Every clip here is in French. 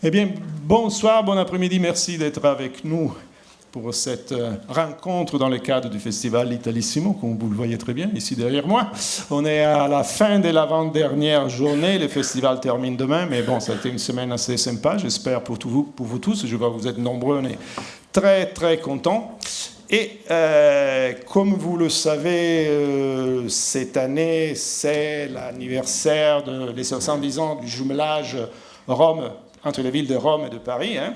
Eh bien, bonsoir, bon après-midi, merci d'être avec nous pour cette rencontre dans le cadre du festival Italissimo, comme vous le voyez très bien ici derrière moi. On est à la fin de l'avant-dernière journée, le festival termine demain, mais bon, ça a été une semaine assez sympa, j'espère pour vous tous, je vois que vous êtes nombreux, on est très très contents. Et comme vous le savez, cette année, c'est l'anniversaire des 70 ans du jumelage Rome, entre les villes de Rome et de Paris. Hein.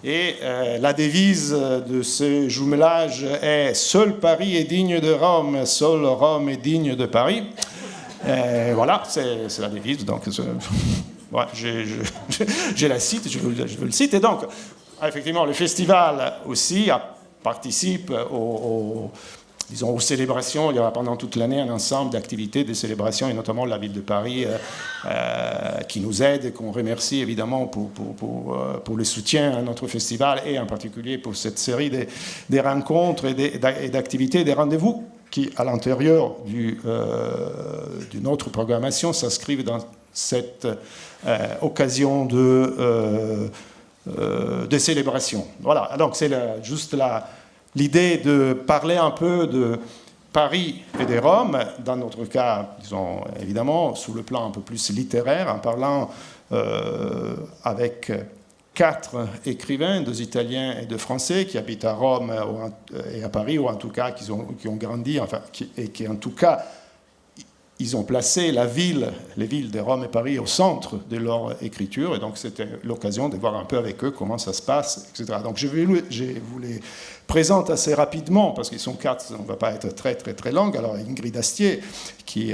Et la devise de ce jumelage est « Seul Paris est digne de Rome, seul Rome est digne de Paris ». Voilà, c'est la devise. Donc, ouais, je la cite, je veux le citer. Et donc, effectivement, le festival aussi participe disons, aux célébrations. Il y aura pendant toute l'année un ensemble d'activités, de célébrations, et notamment la ville de Paris qui nous aide et qu'on remercie évidemment pour le soutien à notre festival et en particulier pour cette série des rencontres et d'activités, des rendez-vous qui, à l'intérieur d'une autre programmation, s'inscrivent dans cette occasion de célébration. Voilà, donc c'est juste l'idée de parler un peu de Paris et de Rome, dans notre cas, disons, évidemment, sous le plan un peu plus littéraire, en parlant avec 4 écrivains, 2 Italiens et 2 Français, qui habitent à Rome et à Paris, ou en tout cas qui ont grandi, enfin, et qui en tout cas, ils ont placé les villes de Rome et Paris au centre de leur écriture, et donc c'était l'occasion de voir un peu avec eux comment ça se passe, etc. Donc je vous les présente assez rapidement, parce qu'ils sont 4, on ne va pas être très très très long. Alors Ingrid Astier, qui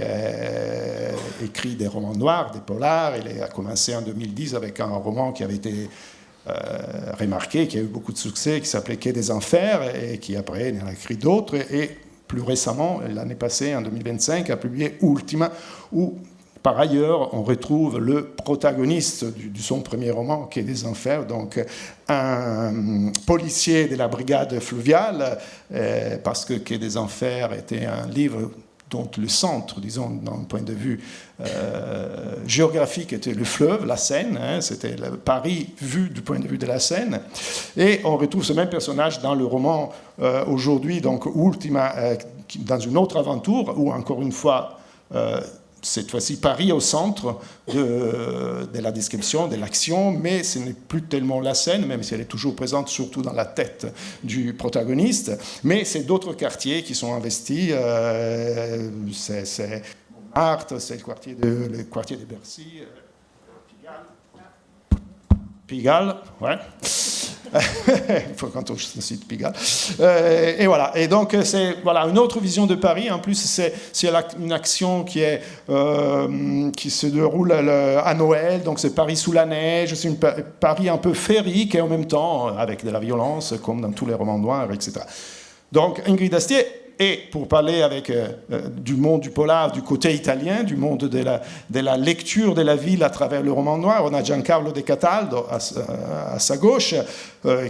écrit des romans noirs, des polars, elle a commencé en 2010 avec un roman qui avait été remarqué, qui a eu beaucoup de succès, qui s'appelait Quai des Enfers, et qui après en a écrit d'autres, et plus récemment, l'année passée, en 2025, a publié Ultima, où, par ailleurs, on retrouve le protagoniste de son premier roman, Quai des Enfers, donc un policier de la brigade fluviale, parce que Quai des Enfers était un livre dont le centre, disons, d'un point de vue géographique, était le fleuve, la Seine, hein, c'était Paris vu du point de vue de la Seine, et on retrouve ce même personnage dans le roman aujourd'hui, donc Ultima, dans une autre aventure, où encore une fois, cette fois-ci Paris au centre de la description, de l'action, mais ce n'est plus tellement la Seine, même si elle est toujours présente, surtout dans la tête du protagoniste, mais c'est d'autres quartiers qui sont investis, c'est Montmartre, c'est le quartier de Bercy, Pigalle, ouais. Il faut quand on cite Pigalle. Et voilà. Et donc, c'est une autre vision de Paris. En plus, c'est une action qui se déroule à Noël. Donc, c'est Paris sous la neige. C'est une Paris un peu féerique et en même temps avec de la violence, comme dans tous les romans noirs, etc. Donc, Ingrid Astier. Et pour parler du monde du polar, du côté italien, du monde de la lecture de la ville à travers le roman noir, on a Giancarlo De Cataldo à sa gauche,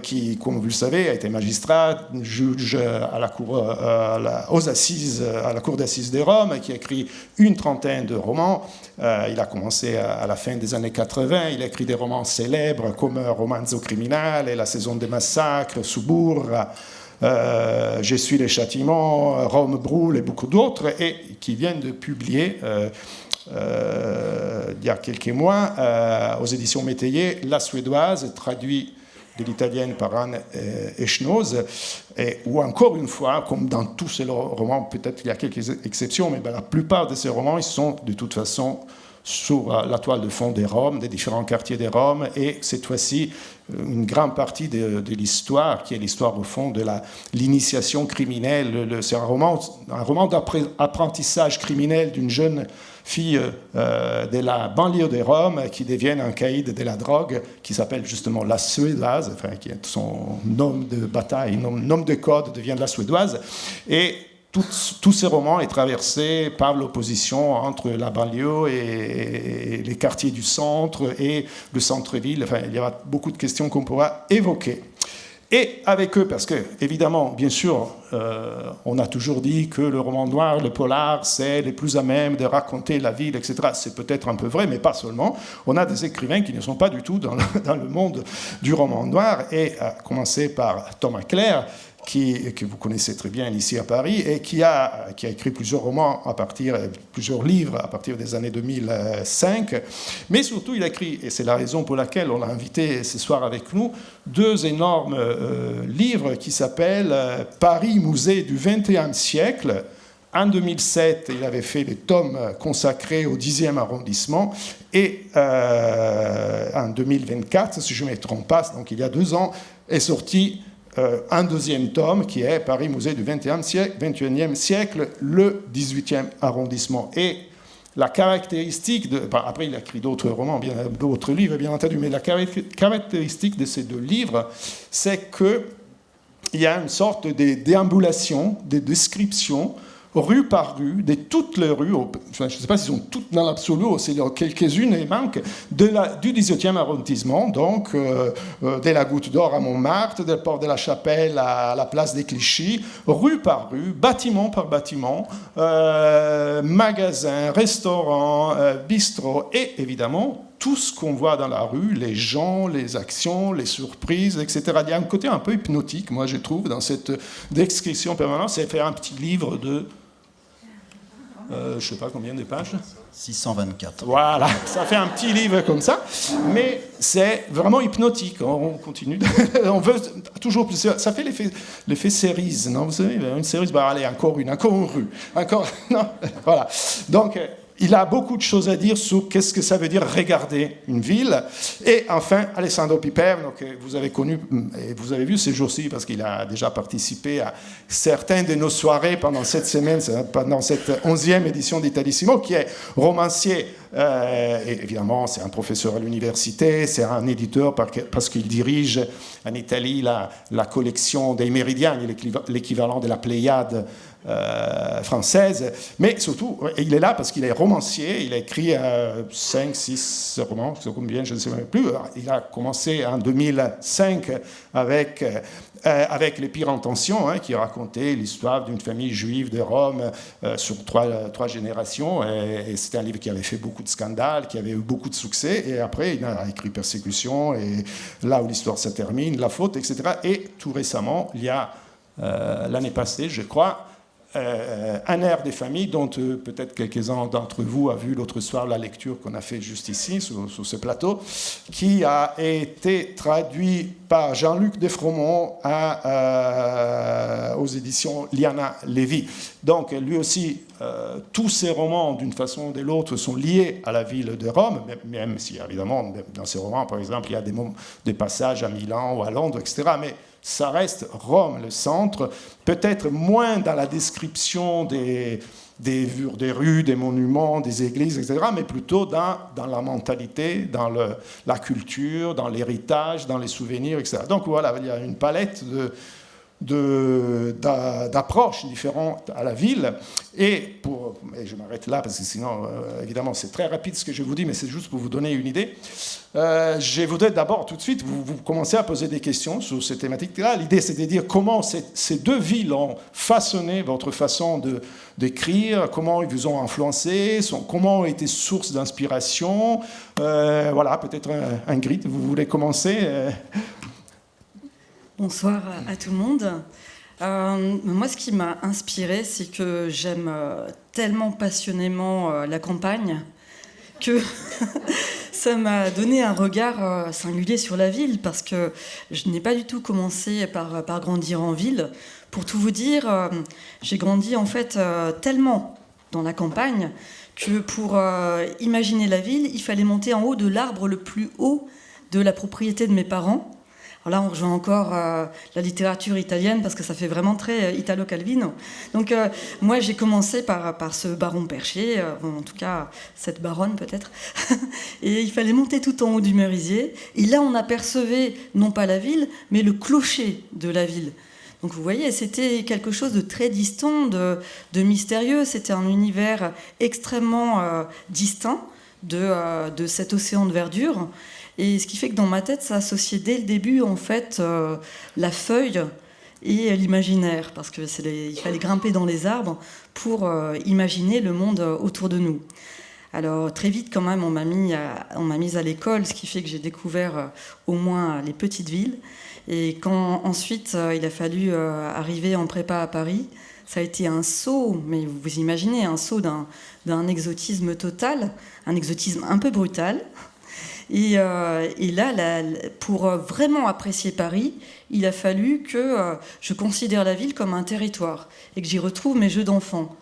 qui, comme vous le savez, a été magistrat, juge à la cour, aux assises, à la cour d'assises de Rome, qui a écrit une trentaine de romans. Il a commencé à la fin des années 80. Il a écrit des romans célèbres comme Romanzo Criminale, La saison des massacres, Suburra, Je suis les châtiments, Rome brûle et beaucoup d'autres, et qui viennent de publier il y a quelques mois aux éditions Métayer La Suédoise, traduit de l'italienne par Anne Echnoz, où encore une fois, comme dans tous ces romans, peut-être qu'il y a quelques exceptions, mais la plupart de ces romans, ils sont de toute façon sur la toile de fond des Roms, des différents quartiers des Roms, et cette fois-ci, une grande partie de l'histoire, qui est l'histoire au fond de l'initiation criminelle. C'est un roman d'apprentissage criminel d'une jeune fille de la banlieue de Rome qui devient un caïd de la drogue, qui s'appelle justement la Suédoise, enfin, qui est son nom de bataille, nom de code devient la Suédoise, et tous ces romans est traversé par l'opposition entre la banlieue et les quartiers du centre et le centre-ville. Enfin, il y aura beaucoup de questions qu'on pourra évoquer. Et avec eux, parce que, évidemment, bien sûr, on a toujours dit que le roman noir, le polar, c'est les plus à même de raconter la ville, etc. C'est peut-être un peu vrai, mais pas seulement. On a des écrivains qui ne sont pas du tout dans le monde du roman noir, et à commencer par Thomas Clair, que vous connaissez très bien ici à Paris, et qui a écrit plusieurs romans plusieurs livres à partir des années 2005. Mais surtout, il a écrit, et c'est la raison pour laquelle on l'a invité ce soir avec nous, 2 énormes livres qui s'appellent Paris, musée du XXe siècle. En 2007, il avait fait les tomes consacrés au 10e arrondissement. Et en 2024, si je ne me trompe pas, donc il y a 2 ans, est sorti un 2e tome qui est Paris, musée du XXIe siècle, le 18e arrondissement. Et la caractéristique après il a écrit d'autres romans, d'autres livres bien entendu, mais la caractéristique de ces 2 livres, c'est qu'il y a une sorte de déambulation, de description, rue par rue, de toutes les rues, je ne sais pas si elles sont toutes dans l'absolu, c'est quelques-unes et manquent, du 18e arrondissement, donc de la Goutte d'Or à Montmartre, de la Porte de la Chapelle à la place des Clichy, rue par rue, bâtiment par bâtiment, magasins, restaurants, bistrots, et évidemment, tout ce qu'on voit dans la rue, les gens, les actions, les surprises, etc. Il y a un côté un peu hypnotique, moi je trouve, dans cette description permanente. C'est faire un petit livre de... je ne sais pas combien de pages. 624. Voilà, ça fait un petit livre comme ça, mais c'est vraiment hypnotique. On continue, on veut toujours plus. Ça fait l'effet séries, non? Vous savez, une série, allez, encore une rue, encore, non, voilà. Donc, il a beaucoup de choses à dire sur qu'est-ce que ça veut dire regarder une ville. Et enfin, Alessandro Piper, donc, vous avez connu et vous avez vu ces jours-ci parce qu'il a déjà participé à certaines de nos soirées pendant cette semaine, pendant cette 11e édition d'Italissimo, qui est romancier. Et évidemment, c'est un professeur à l'université, c'est un éditeur parce qu'il dirige en Italie la collection des Méridiani, l'équivalent de la Pléiade française, mais surtout, il est là parce qu'il est romancier, il a écrit 5, 6 romans, combien, je ne sais même plus. Il a commencé en 2005 avec Les Pires Intentions, qui racontait l'histoire d'une famille juive de Rome sur trois générations, et c'était un livre qui avait fait beaucoup de scandales, qui avait eu beaucoup de succès, et après il a écrit Persécution, et Là où l'histoire se termine, La Faute, etc. Et tout récemment, il y a l'année passée, je crois, Un air des familles, dont peut-être quelques-uns d'entre vous ont vu l'autre soir la lecture qu'on a fait juste ici, sur ce plateau, qui a été traduit par Jean-Luc Defremont aux éditions Liana Lévy. Donc, lui aussi, tous ses romans, d'une façon ou de l'autre, sont liés à la ville de Rome, même si, évidemment, dans ses romans, par exemple, il y a des passages à Milan ou à Londres, etc., mais ça reste Rome, le centre, peut-être moins dans la description des rues, des monuments, des églises, etc., mais plutôt dans la mentalité, dans la culture, dans l'héritage, dans les souvenirs, etc. Donc voilà, il y a une palette d'approches différentes à la ville. Et je m'arrête là, parce que sinon, évidemment, c'est très rapide ce que je vous dis, mais c'est juste pour vous donner une idée. Je voudrais d'abord, tout de suite, vous commencer à poser des questions sur ces thématiques-là. L'idée, c'est de dire comment ces 2 villes ont façonné votre façon d'écrire, comment ils vous ont influencé, comment ont été source d'inspiration. Voilà, peut-être Ingrid, vous voulez commencer Bonsoir à tout le monde. Moi, ce qui m'a inspirée, c'est que j'aime tellement passionnément la campagne que ça m'a donné un regard singulier sur la ville, parce que je n'ai pas du tout commencé par grandir en ville. Pour tout vous dire, j'ai grandi en fait tellement dans la campagne que pour imaginer la ville, il fallait monter en haut de l'arbre le plus haut de la propriété de mes parents. Alors là, on rejoint encore la littérature italienne, parce que ça fait vraiment très Italo-Calvino. Donc, moi, j'ai commencé par ce baron perché, en tout cas, cette baronne peut-être. Et il fallait monter tout en haut du merisier. Et là, on apercevait, non pas la ville, mais le clocher de la ville. Donc, vous voyez, c'était quelque chose de très distant, de mystérieux. C'était un univers extrêmement distinct, de cet océan de verdure. Et ce qui fait que dans ma tête, ça associait dès le début, en fait, la feuille et l'imaginaire, parce qu'il fallait grimper dans les arbres pour imaginer le monde autour de nous. Alors très vite quand même on m'a mise à l'école, ce qui fait que j'ai découvert au moins les petites villes. Et quand ensuite il a fallu arriver en prépa à Paris, ça a été un saut, mais vous imaginez, un saut d'un exotisme total, un exotisme un peu brutal. Et là, pour vraiment apprécier Paris, il a fallu que je considère la ville comme un territoire et que j'y retrouve mes jeux d'enfant.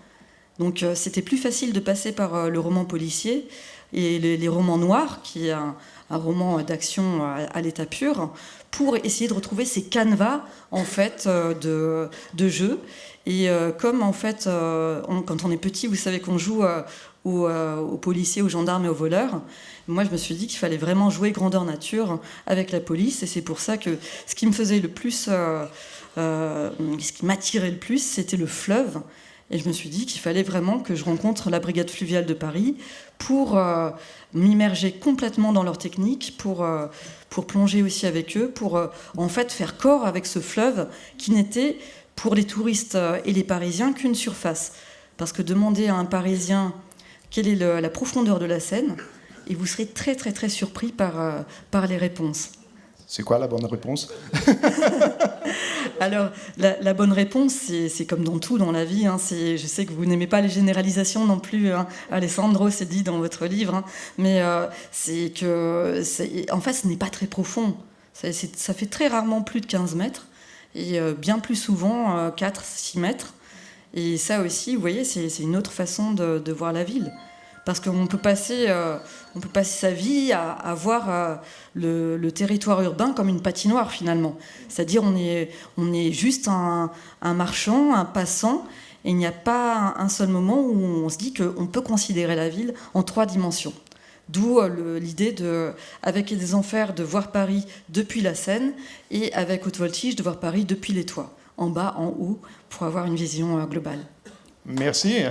Donc c'était plus facile de passer par le roman policier et les romans noirs, qui est un roman d'action à l'état pur, pour essayer de retrouver ces canevas en fait de jeu. Et comme en fait quand on est petit, vous savez qu'on joue aux policiers, aux gendarmes et aux voleurs. Moi, je me suis dit qu'il fallait vraiment jouer grandeur nature avec la police, et c'est pour ça que ce qui me faisait le plus, ce qui m'attirait le plus, c'était le fleuve. Et je me suis dit qu'il fallait vraiment que je rencontre la brigade fluviale de Paris pour m'immerger complètement dans leur technique, pour plonger aussi avec eux, pour en fait faire corps avec ce fleuve qui n'était pour les touristes et les Parisiens qu'une surface. Parce que demander à un Parisien quelle est la profondeur de la Seine, et vous serez très très très surpris par les réponses. C'est quoi la bonne réponse? Alors, la bonne réponse, c'est comme dans tout dans la vie. Hein, je sais que vous n'aimez pas les généralisations non plus. Hein, Alessandro, c'est dit dans votre livre. Hein, mais c'est que, en fait, ce n'est pas très profond. Ça fait très rarement plus de 15 mètres. Et bien plus souvent 4-6 mètres. Et ça aussi, vous voyez, c'est une autre façon de voir la ville. Parce qu'on peut passer sa vie à voir le territoire urbain comme une patinoire, finalement. C'est-à-dire on est juste un marchand, un passant, et il n'y a pas un seul moment où on se dit qu'on peut considérer la ville en 3 dimensions. D'où l'idée, avec Les Enfers, de voir Paris depuis la Seine, et avec Haute Voltige, de voir Paris depuis les toits, en bas, en haut, pour avoir une vision globale. Merci.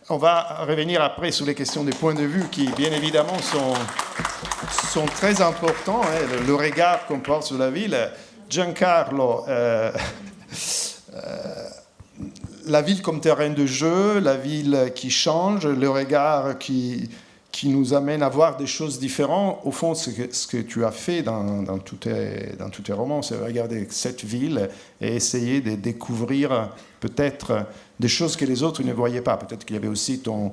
On va revenir après sur les questions des points de vue qui, bien évidemment, sont très importants. Hein, le regard qu'on porte sur la ville. Giancarlo, la ville comme terrain de jeu, la ville qui change, le regard qui nous amène à voir des choses différentes. Au fond, ce que tu as fait dans tous tes romans, c'est regarder cette ville et essayer de découvrir peut-être des choses que les autres ne voyaient pas. Peut-être qu'il y avait aussi ton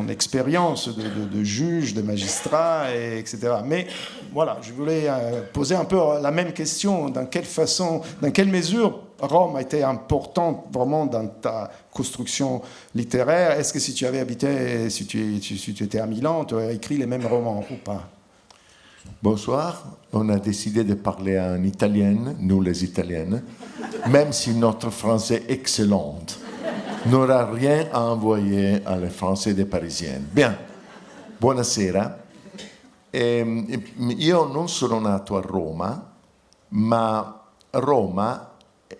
expérience de juge, de magistrat, etc. Mais voilà, je voulais poser un peu la même question. Dans quelle mesure Rome a été importante vraiment dans ta construction littéraire? Est-ce que si tu avais habité, si tu étais à Milan, tu aurais écrit les mêmes romans ou pas? Bonsoir, on a décidé de parler en italien, nous les Italiennes, même si notre français est excellent, n'aura rien à envoyer alle Français des Parisiennes. Bien, buonasera. Io non sono nato a Roma, ma Roma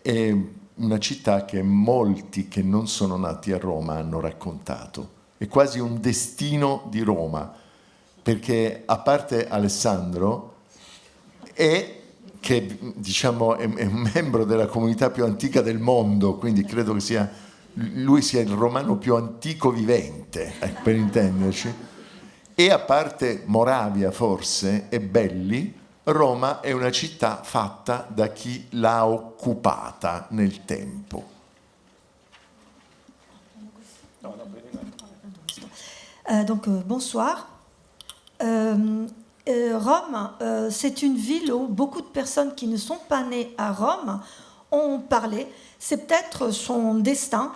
è una città che molti che non sono nati a Roma hanno raccontato. È quasi un destino di Roma, perché a parte Alessandro che diciamo è un membro della comunità più antica del mondo, quindi credo che lui sia il romano più antico vivente, per intenderci, e a parte Moravia forse e Belli, Roma è una città fatta da chi l'ha occupata nel tempo. Bonsoir. Rome, c'est une ville où beaucoup de personnes qui ne sont pas nées à Rome ont parlé. C'est peut-être son destin.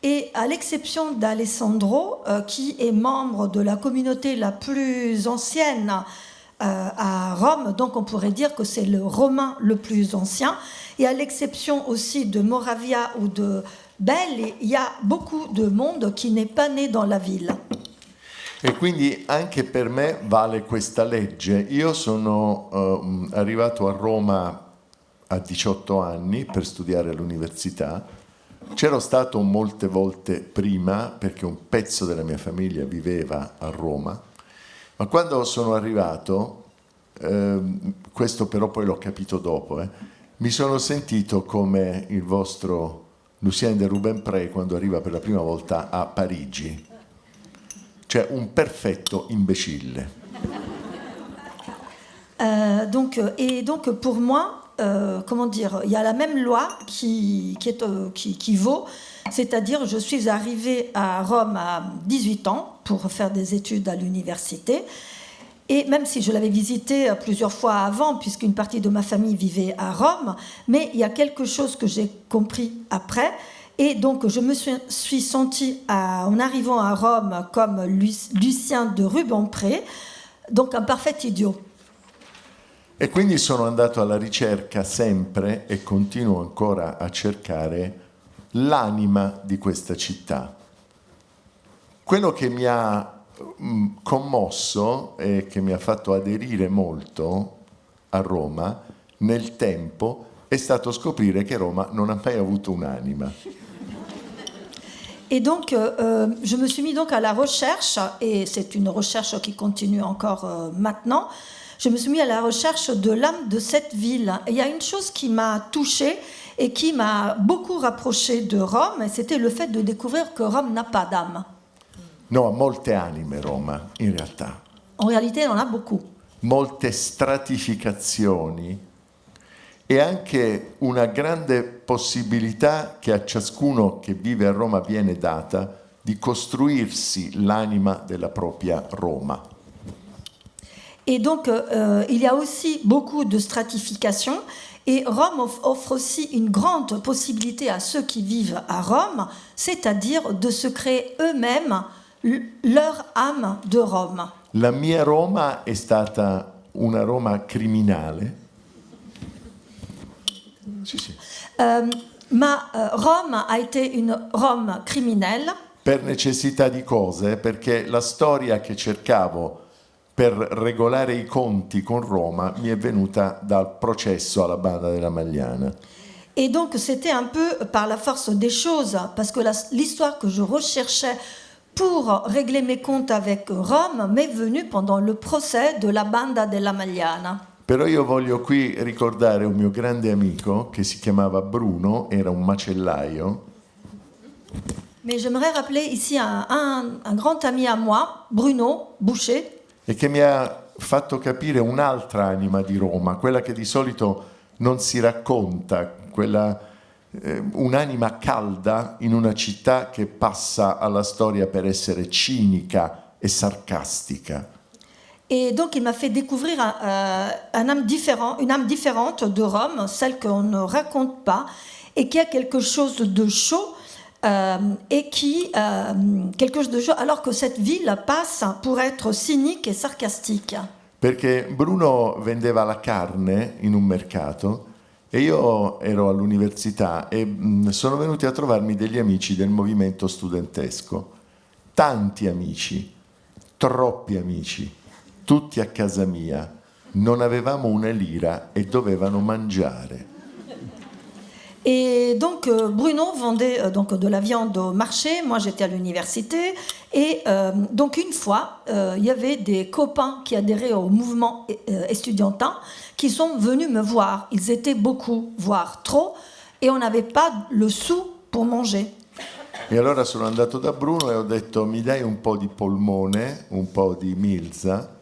Et à l'exception d'Alessandro, qui est membre de la communauté la plus ancienne à Rome, donc on pourrait dire que c'est le romain le plus ancien, et à l'exception aussi de Moravia ou de Belli, il y a beaucoup de monde qui n'est pas né dans la ville. E quindi anche per me vale questa legge. Io sono arrivato a Roma a 18 anni per studiare all'università. C'ero stato molte volte prima perché un pezzo della mia famiglia viveva a Roma Ma quando sono arrivato, questo però poi l'ho capito dopo, mi sono sentito come il vostro Lucien de Rubempré quando arriva per la prima volta a Parigi, cioè un perfetto imbecille. Donc pour moi, comment dire, il y a la même loi qui vaut, c'est-à-dire je suis arrivée à Rome à 18 ans pour faire des études à l'université, et même si je l'avais visité plusieurs fois avant, puisqu'une partie de ma famille vivait à Rome, mais il y a quelque chose que j'ai compris après, et donc je me suis sentie, en arrivant à Rome, comme Lucien de Rubempré, donc un parfait idiot. E quindi sono andato alla ricerca sempre e continuo ancora a cercare l'anima di questa città. Quello che mi ha commosso e che mi ha fatto aderire molto a Roma nel tempo è stato scoprire che Roma non ha mai avuto un'anima. Et donc, je me suis mis donc à la recherche, et c'est une recherche qui continue encore maintenant. Je me suis mis à la recherche de l'âme de cette ville. Et il y a une chose qui m'a touchée et qui m'a beaucoup rapprochée de Rome, et c'était le fait de découvrir que Rome n'a pas d'âme. No, ha molte anime Roma, in realtà. En réalité, elle en a beaucoup. Molte stratificazioni e anche una grande possibilità che a ciascuno che vive a Roma viene data di costruirsi l'anima della propria Roma. Et donc, il y a aussi beaucoup de stratification. Et Rome offre aussi une grande possibilité à ceux qui vivent à Rome, c'est-à-dire de se créer eux-mêmes leur âme de Rome. La mia Roma è stata una Roma criminale. Sì. Rome a été une Rome criminelle. Per necessità di cose, perché la storia che cercavo per regolare i conti con Roma mi è venuta dal processo alla banda della Magliana. Et donc c'était un peu par la force des choses, parce que l'histoire que je recherchais pour régler mes comptes avec Rome m'est venue pendant le procès de la banda della Magliana. Però io voglio qui ricordare un mio grande amico che si chiamava Bruno, era un macellaio. Mais j'aimerais rappeler ici un grand ami à moi, Bruno Boucher, e che mi ha fatto capire un'altra anima di Roma, quella che di solito non si racconta, un'anima calda in una città che passa alla storia per essere cinica e sarcastica. Et donc il m'a fait découvrir une âme différente de Rome, celle qu'on ne raconte pas, et qui a quelque chose de chaud, quelque chose de chaud, alors que cette ville passe pour être cynique et sarcastique. Perché Bruno vendeva la carne in un mercato e io ero all'università e sono venuti a trovarmi degli amici del movimento studentesco, tanti amici, troppi amici, tutti a casa mia, non avevamo una lira e dovevano mangiare. Et donc Bruno vendait donc de la viande au marché, moi j'étais à l'université, et donc une fois il y avait des copains qui adhéraient au mouvement estudiantin qui sont venus me voir. Ils étaient beaucoup, voire trop, et on n'avait pas le sou pour manger. E allora sono andato da Bruno e ho detto: mi dai un po' di polmone, un po' di milza,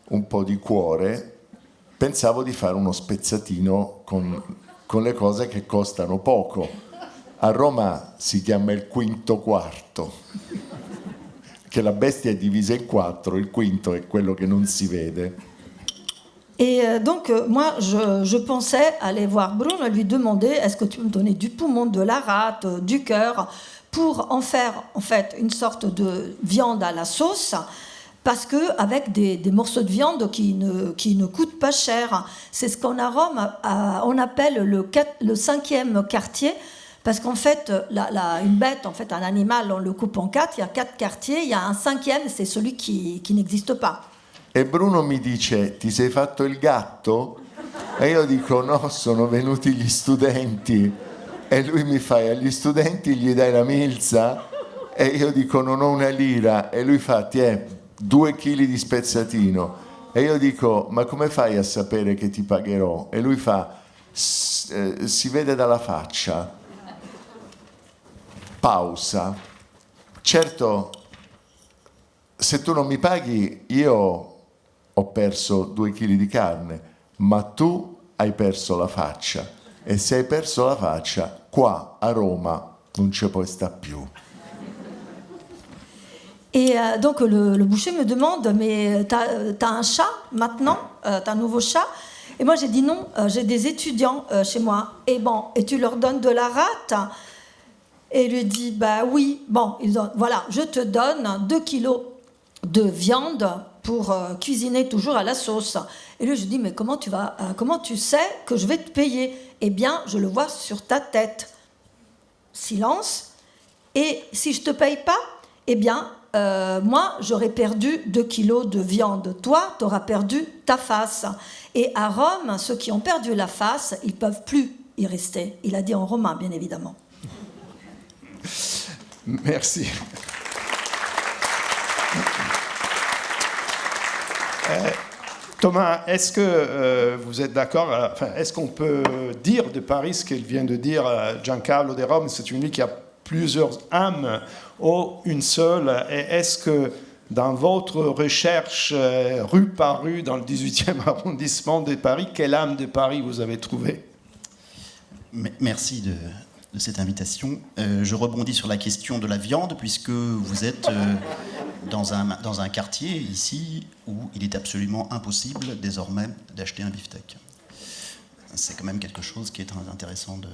un po' di cuore. Pensavo di fare uno spezzatino con le cose che costano poco. A Roma si chiama il quinto quarto, che la bestia è divisa in quattro, il quinto è quello che non si vede. Et donc moi je pensais aller voir Bruno et lui demander: est-ce que tu peux me donner du poumon, de la rate, du cœur, pour en faire en fait une sorte de viande à la sauce, parce que avec des morceaux de viande qui ne coûtent pas cher. C'est ce qu'en Rome on appelle le cinquième quartier, parce qu'en fait une bête, en fait un animal, on le coupe en quatre, il y a 4 quartiers, il y a un cinquième, c'est celui qui n'existe pas. E Bruno mi dice: ti sei fatto il gatto? E io dico: no, sono venuti gli studenti. E lui mi fa: agli studenti gli dai la milza? E io dico: non ho una lira. E lui fa: 2 chili di spezzatino. E io dico, ma come fai a sapere che ti pagherò? E lui fa, si vede dalla faccia. Pausa. Certo, se tu non mi paghi, io ho perso 2 chili di carne, ma tu hai perso la faccia. E se hai perso la faccia, qua a Roma non ci puoi stare più. Et donc le boucher me demande, mais t'as un chat maintenant, t'as un nouveau chat? Et moi j'ai dit non, j'ai des étudiants chez moi. Et bon, et tu leur donnes de la rate? Et il lui dit, bah oui, bon, voilà, je te donne 2 kilos de viande pour cuisiner toujours à la sauce. Et lui je dis, mais comment tu sais que je vais te payer? Eh bien, je le vois sur ta tête. Silence. Et si je te paye pas, eh bien, moi, j'aurais perdu 2 kilos de viande. Toi, tu auras perdu ta face. Et à Rome, ceux qui ont perdu la face, ils ne peuvent plus y rester. Il a dit en romain, bien évidemment. Merci. Thomas, est-ce que vous êtes d'accord, est-ce qu'on peut dire de Paris ce qu'elle vient de dire Giancarlo de Rome? C'est une ville qui a plusieurs âmes ou une seule. Et est-ce que dans votre recherche rue par rue dans le 18e arrondissement de Paris, quelle âme de Paris vous avez trouvée? Merci de cette invitation. Je rebondis sur la question de la viande, puisque vous êtes dans un quartier ici où il est absolument impossible désormais d'acheter un beefsteak. C'est quand même quelque chose qui est très intéressant de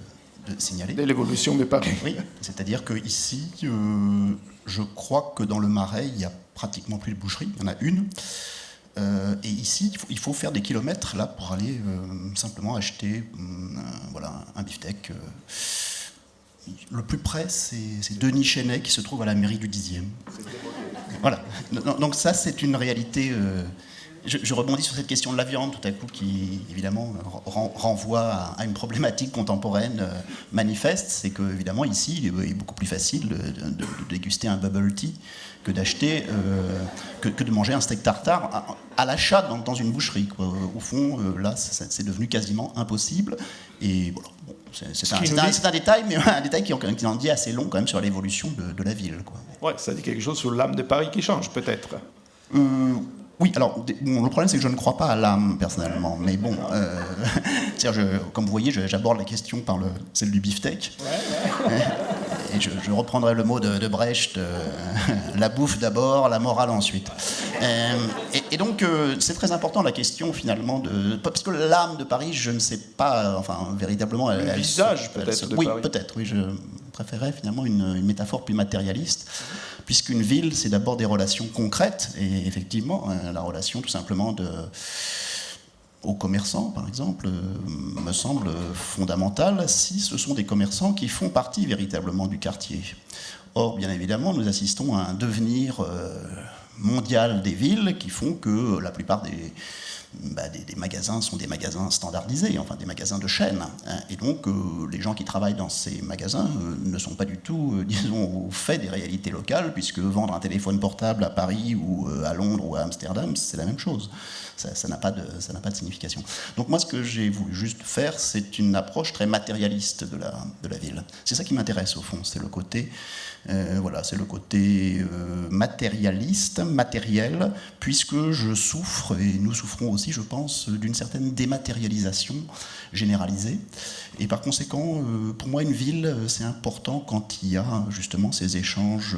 signaler. De l'évolution de Paris. Oui, c'est-à-dire qu'ici, je crois que dans le Marais, il n'y a pratiquement plus de boucherie, il y en a une. Et ici, il faut faire des kilomètres là, pour aller simplement acheter un beefsteak. Le plus près, c'est Denis Chenet qui se trouve à la mairie du 10e. Voilà. Donc ça, c'est une réalité... Je rebondis sur cette question de la viande, tout à coup, qui, évidemment, renvoie à une problématique contemporaine manifeste. C'est que, évidemment, ici, il est beaucoup plus facile de déguster un bubble tea que d'acheter, que de manger un steak tartare à l'achat dans une boucherie, quoi. Au fond, là, c'est devenu quasiment impossible. Et voilà. Bon, c'est un détail, mais un détail qui en dit assez long, quand même, sur l'évolution de la ville, quoi. Ouais, ça dit quelque chose sur l'âme de Paris qui change, peut-être. Oui, alors, le problème, c'est que je ne crois pas à l'âme, personnellement. Mais bon, comme vous voyez, j'aborde la question par celle du beefsteak. Ouais. Et je reprendrai le mot de Brecht, la bouffe d'abord, la morale ensuite. Et donc, c'est très important, la question, finalement, parce que l'âme de Paris, je ne sais pas, véritablement... Le visage, peut-être, de oui, Paris. Peut-être, oui, je préférais, finalement, une métaphore plus matérialiste, puisqu'une ville, c'est d'abord des relations concrètes, et effectivement, la relation, tout simplement, aux commerçants, par exemple, me semble fondamentale si ce sont des commerçants qui font partie véritablement du quartier. Or, bien évidemment, nous assistons à un devenir mondial des villes qui font que la plupart des magasins sont des magasins standardisés, des magasins de chaîne. Et donc, les gens qui travaillent dans ces magasins ne sont pas du tout, disons, au fait des réalités locales, puisque vendre un téléphone portable à Paris ou à Londres ou à Amsterdam, c'est la même chose. Ça n'a pas de signification. Donc moi, ce que j'ai voulu juste faire, c'est une approche très matérialiste de la ville. C'est ça qui m'intéresse, au fond, c'est le côté... matérialiste, matériel, puisque je souffre, et nous souffrons aussi, je pense, d'une certaine dématérialisation généralisée. Et par conséquent, pour moi, une ville, c'est important quand il y a justement ces échanges,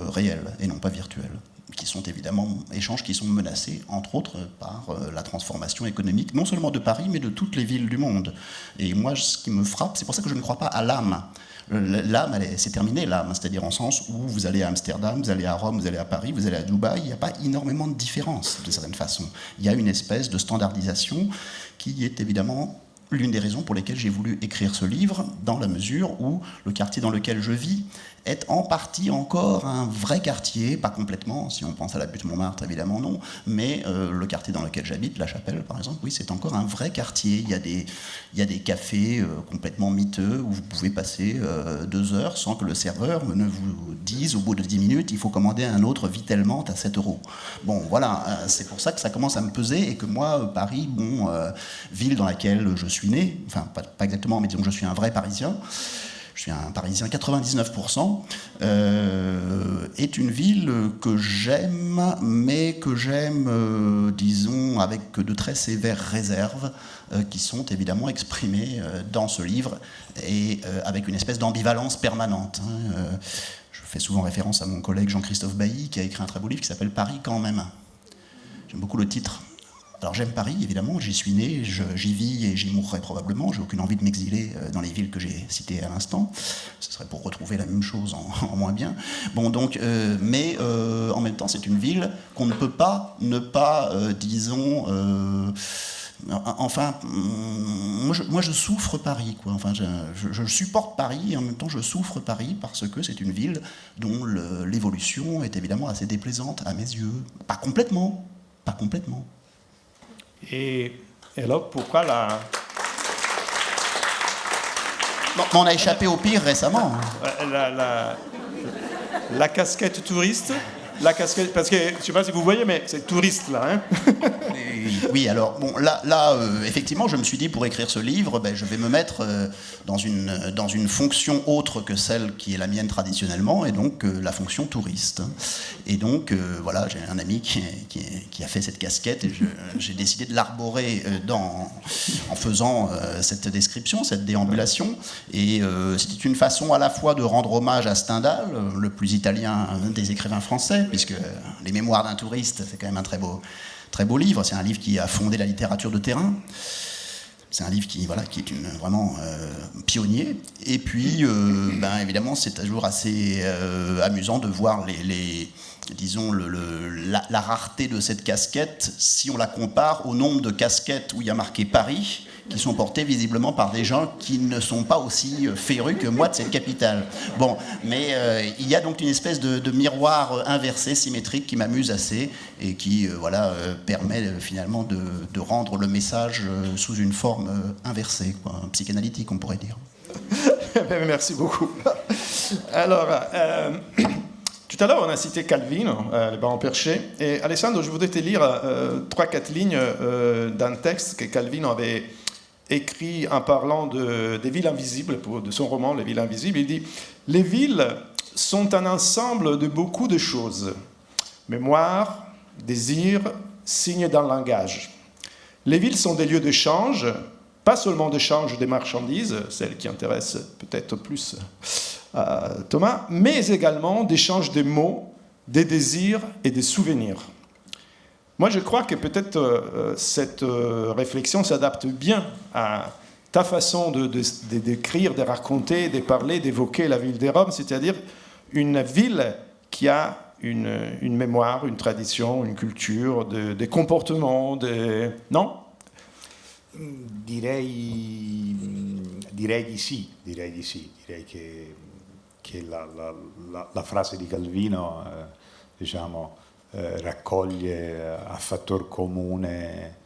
réels et non pas virtuels, qui sont évidemment échanges qui sont menacés, entre autres, par la transformation économique, non seulement de Paris, mais de toutes les villes du monde. Et moi, ce qui me frappe, c'est pour ça que je ne crois pas à l'âme. L'âme, c'est terminé, l'âme, c'est-à-dire en sens où vous allez à Amsterdam, vous allez à Rome, vous allez à Paris, vous allez à Dubaï, il n'y a pas énormément de différence, d'une certaine façon. Il y a une espèce de standardisation qui est évidemment l'une des raisons pour lesquelles j'ai voulu écrire ce livre, dans la mesure où le quartier dans lequel je vis est en partie encore un vrai quartier, pas complètement, si on pense à la butte Montmartre, évidemment non, mais le quartier dans lequel j'habite, La Chapelle par exemple, oui, c'est encore un vrai quartier. Il y a des cafés complètement miteux où vous pouvez passer 2 heures sans que le serveur ne vous dise au bout de 10 minutes il faut commander un autre Vitelment à 7 €. Bon, voilà, c'est pour ça que ça commence à me peser et que moi, Paris, ville dans laquelle je suis né, enfin pas exactement, mais disons que je suis un vrai Parisien, je suis un Parisien 99%, est une ville que j'aime, mais que j'aime, disons, avec de très sévères réserves, qui sont évidemment exprimées dans ce livre, et avec une espèce d'ambivalence permanente. Je fais souvent référence à mon collègue Jean-Christophe Bailly, qui a écrit un très beau livre qui s'appelle « Paris quand même ». J'aime beaucoup le titre. Alors j'aime Paris, évidemment, j'y suis né, j'y vis et j'y mourrai probablement. J'ai aucune envie de m'exiler dans les villes que j'ai citées à l'instant. Ce serait pour retrouver la même chose en moins bien. Bon, donc, mais en même temps, c'est une ville qu'on ne peut pas ne pas, disons... enfin, moi je souffre Paris, quoi. Enfin, je supporte Paris et en même temps je souffre Paris parce que c'est une ville dont l'évolution est évidemment assez déplaisante à mes yeux. Pas complètement. Et alors, pourquoi la... Bon, on a échappé au pire récemment. La casquette touriste, la casquette... Parce que, je ne sais pas si vous voyez, mais c'est touriste, là, hein. Oui, alors, bon, là effectivement, je me suis dit, pour écrire ce livre, je vais me mettre dans une fonction autre que celle qui est la mienne traditionnellement, et donc la fonction touriste. Et donc, voilà, j'ai un ami qui a fait cette casquette, et j'ai décidé de l'arborer en faisant cette description, cette déambulation. Et c'était une façon à la fois de rendre hommage à Stendhal, le plus italien des écrivains français, puisque Les Mémoires d'un touriste, c'est quand même un très beau livre. C'est un livre qui a fondé la littérature de terrain. C'est un livre qui est vraiment pionnier. Et puis, évidemment, c'est toujours assez amusant de voir disons, la rareté de cette casquette si on la compare au nombre de casquettes où il y a marqué Paris, qui sont portées visiblement par des gens qui ne sont pas aussi férus que moi de cette capitale. Bon, mais il y a donc une espèce de miroir inversé, symétrique, qui m'amuse assez et qui permet finalement de rendre le message sous une forme inversée, quoi, psychanalytique, on pourrait dire. Merci beaucoup. Alors, tout à l'heure, on a cité Calvino, le baron Perché. Et Alessandro, je voudrais te lire 3-4 lignes d'un texte que Calvino avait écrit en parlant des villes invisibles, de son roman Les villes invisibles. Il dit « Les villes sont un ensemble de beaucoup de choses. Mémoire, désir, signes d'un langage. Les villes sont des lieux d'échange, pas seulement d'échange des marchandises, celles qui intéressent peut-être plus Thomas, mais également d'échange des mots, des désirs et des souvenirs. » Moi, je crois que peut-être cette réflexion s'adapte bien à ta façon d'écrire, de raconter, de parler, d'évoquer la ville de Rome, c'est-à-dire une ville qui a une mémoire, une tradition, une culture, des comportements, non? Direi di sì, direi che la frase di Calvino, raccoglie a fattor comune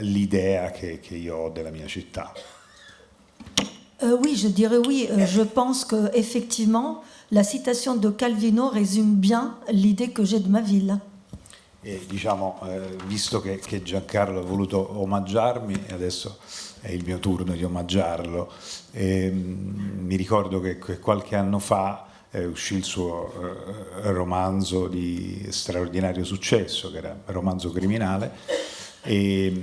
l'idea che io ho della mia città. Oui, je dirais oui. Je pense qu'effectivement, la citation de Calvino résume bien l'idée que j'ai de ma ville. E visto che Giancarlo ha voluto omaggiarmi, adesso è il mio turno di omaggiarlo. Mi ricordo che qualche anno fa uscì il suo romanzo di straordinario successo, che era un romanzo criminale, e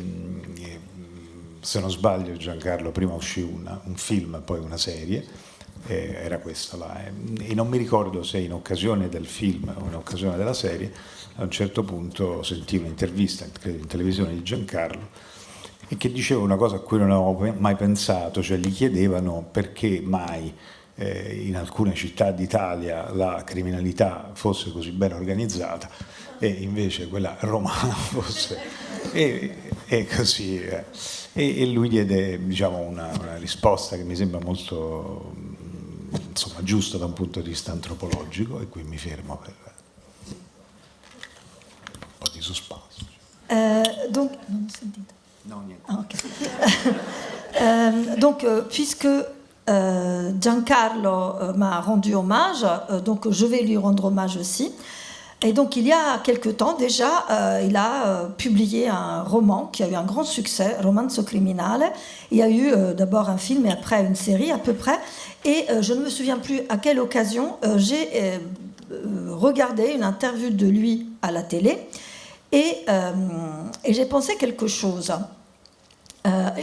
se non sbaglio, Giancarlo, prima uscì un film, poi una serie, era questo là, e non mi ricordo se in occasione del film o in occasione della serie a un certo punto sentii un'intervista, credo in televisione, di Giancarlo, e che diceva una cosa a cui non avevo mai pensato, cioè gli chiedevano perché mai in alcune città d'Italia la criminalità fosse così ben organizzata e invece quella romana fosse... E così e lui diede, diciamo, una risposta che mi sembra molto, insomma, giusta da un punto di vista antropologico, e qui mi fermo per un po' di suspense. Donc, non sentite. No, niente. Ah, ok. Donc, puisque Giancarlo m'a rendu hommage, donc je vais lui rendre hommage aussi. Et donc, il y a quelque temps déjà, il a publié un roman qui a eu un grand succès, Romanzo Criminale. Il y a eu d'abord un film et après une série à peu près. Et je ne me souviens plus à quelle occasion j'ai regardé une interview de lui à la télé. Et j'ai pensé quelque chose.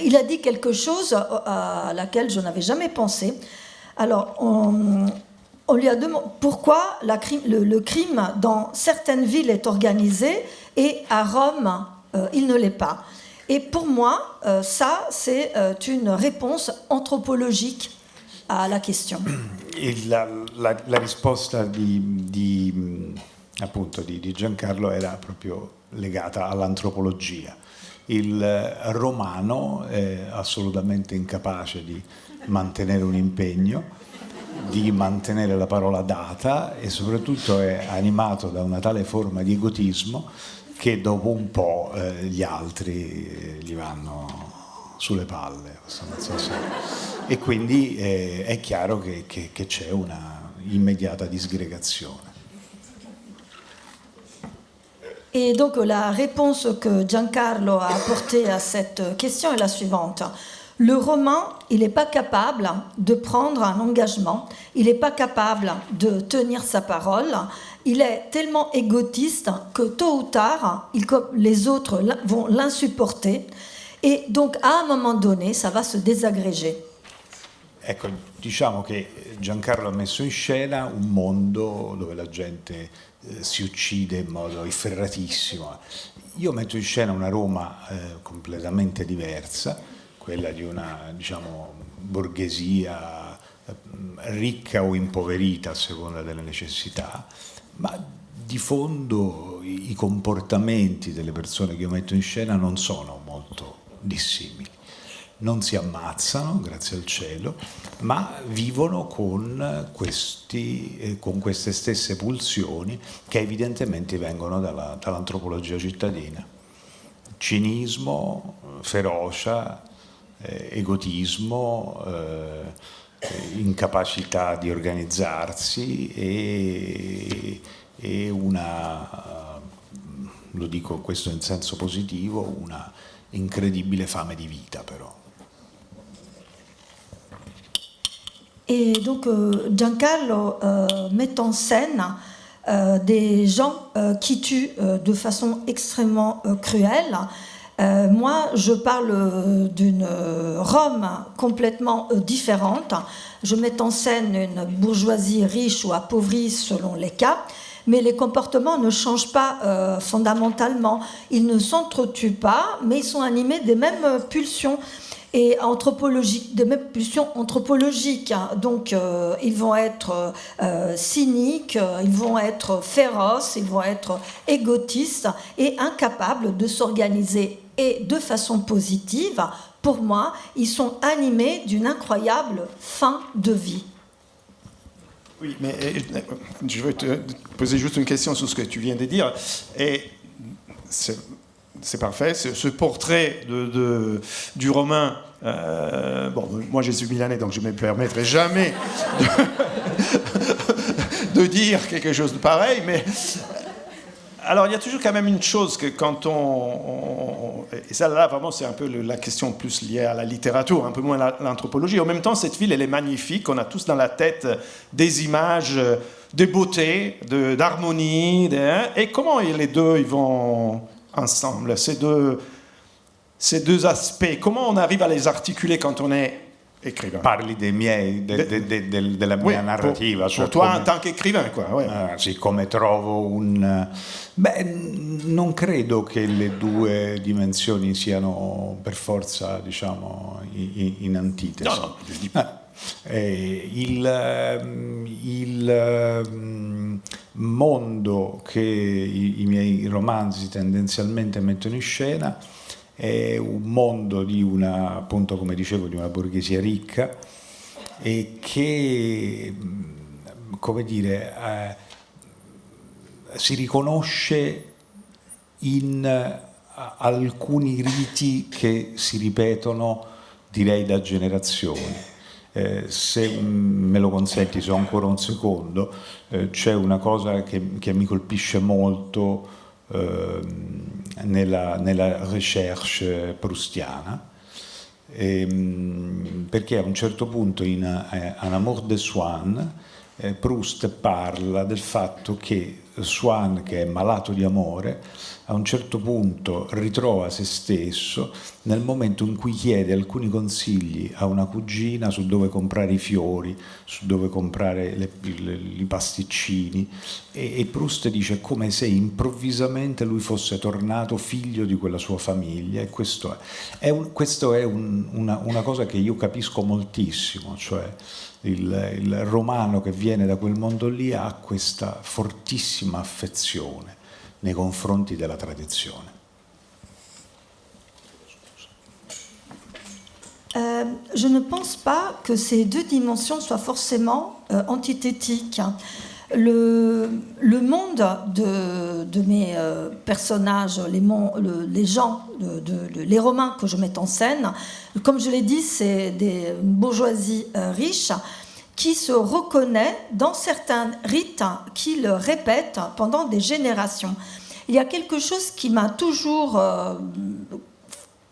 Il a dit quelque chose à laquelle je n'avais jamais pensé. Alors, on lui a demandé pourquoi le crime dans certaines villes est organisé et à Rome, il ne l'est pas. Et pour moi, ça, c'est une réponse anthropologique à la question. La risposta appunto di Giancarlo era proprio legata all'antropologia. Il romano è assolutamente incapace di mantenere un impegno, di mantenere la parola data, e soprattutto è animato da una tale forma di egotismo che dopo un po' gli altri gli vanno sulle palle. Non so se... E quindi è chiaro che c'è una immediata disgregazione. Et donc la réponse que Giancarlo a apportée à cette question est la suivante. Le Romain, il n'est pas capable de prendre un engagement, il n'est pas capable de tenir sa parole, il est tellement égotiste que tôt ou tard, les autres vont l'insupporter, et donc à un moment donné, ça va se désagréger. Ecco, diciamo che Giancarlo ha messo in scena un mondo dove la gente si uccide in modo efferratissimo. Io metto in scena una Roma completamente diversa, quella di una, diciamo, borghesia ricca o impoverita a seconda delle necessità, ma di fondo i comportamenti delle persone che io metto in scena non sono molto dissimili. Non si ammazzano, grazie al cielo, ma vivono con queste stesse pulsioni che evidentemente vengono dall'antropologia cittadina. Cinismo, ferocia, egotismo, incapacità di organizzarsi e una, lo dico questo in senso positivo, una incredibile fame di vita però. Et donc Giancarlo met en scène des gens qui tuent de façon extrêmement cruelle. Moi, je parle d'une Rome complètement différente. Je mets en scène une bourgeoisie riche ou appauvrie selon les cas, mais les comportements ne changent pas fondamentalement. Ils ne s'entretuent pas, mais ils sont animés des mêmes pulsions. Et anthropologiques, des mêmes pulsions anthropologiques. Donc, ils vont être cyniques, ils vont être féroces, ils vont être égotistes et incapables de s'organiser. Et de façon positive, pour moi, ils sont animés d'une incroyable fin de vie. Oui, mais je veux te poser juste une question sur ce que tu viens de dire. Et c'est parfait, ce portrait du Romain, bon, moi je suis milanais, donc je ne me permettrai jamais de dire quelque chose de pareil, mais alors il y a toujours quand même une chose que quand et ça là vraiment c'est un peu la question plus liée à la littérature, un peu moins à l'anthropologie. En même temps, cette ville elle est magnifique, on a tous dans la tête des images de beauté, d'harmonie, et comment les deux ils vont ensemble, ces deux aspects, comment on arrive à les articuler quand on est écrivain? Parli della mia narrativa. Pour toi en tant qu'écrivain, quoi. Ouais. Sì, come trovo un... Beh, non credo che le due dimensioni siano per forza, diciamo, in antitesi. No, il mondo che i miei romanzi tendenzialmente mettono in scena è un mondo di una, appunto come dicevo, di una borghesia ricca e che, come dire, si riconosce in alcuni riti che si ripetono, direi, da generazioni. Se me lo consenti, se ho ancora un secondo, c'è una cosa che mi colpisce molto nella recherche proustiana, perché a un certo punto in Un amour de Swann Proust parla del fatto che Swann, che è malato di amore, a un certo punto ritrova se stesso nel momento in cui chiede alcuni consigli a una cugina su dove comprare i fiori, su dove comprare i pasticcini, e Proust dice come se improvvisamente lui fosse tornato figlio di quella sua famiglia, e questo è una cosa che io capisco moltissimo, cioè il romano che viene da quel mondo lì ha questa fortissima affezione nei confronti della tradizione. Je ne pense pas que ces deux dimensions soient forcément antithétiques. Le monde de mes personnages, les gens, les Romains que je mets en scène, comme je l'ai dit, c'est une bourgeoisie riche qui se reconnaît dans certains rites qu'ils répètent pendant des générations. Il y a quelque chose qui m'a toujours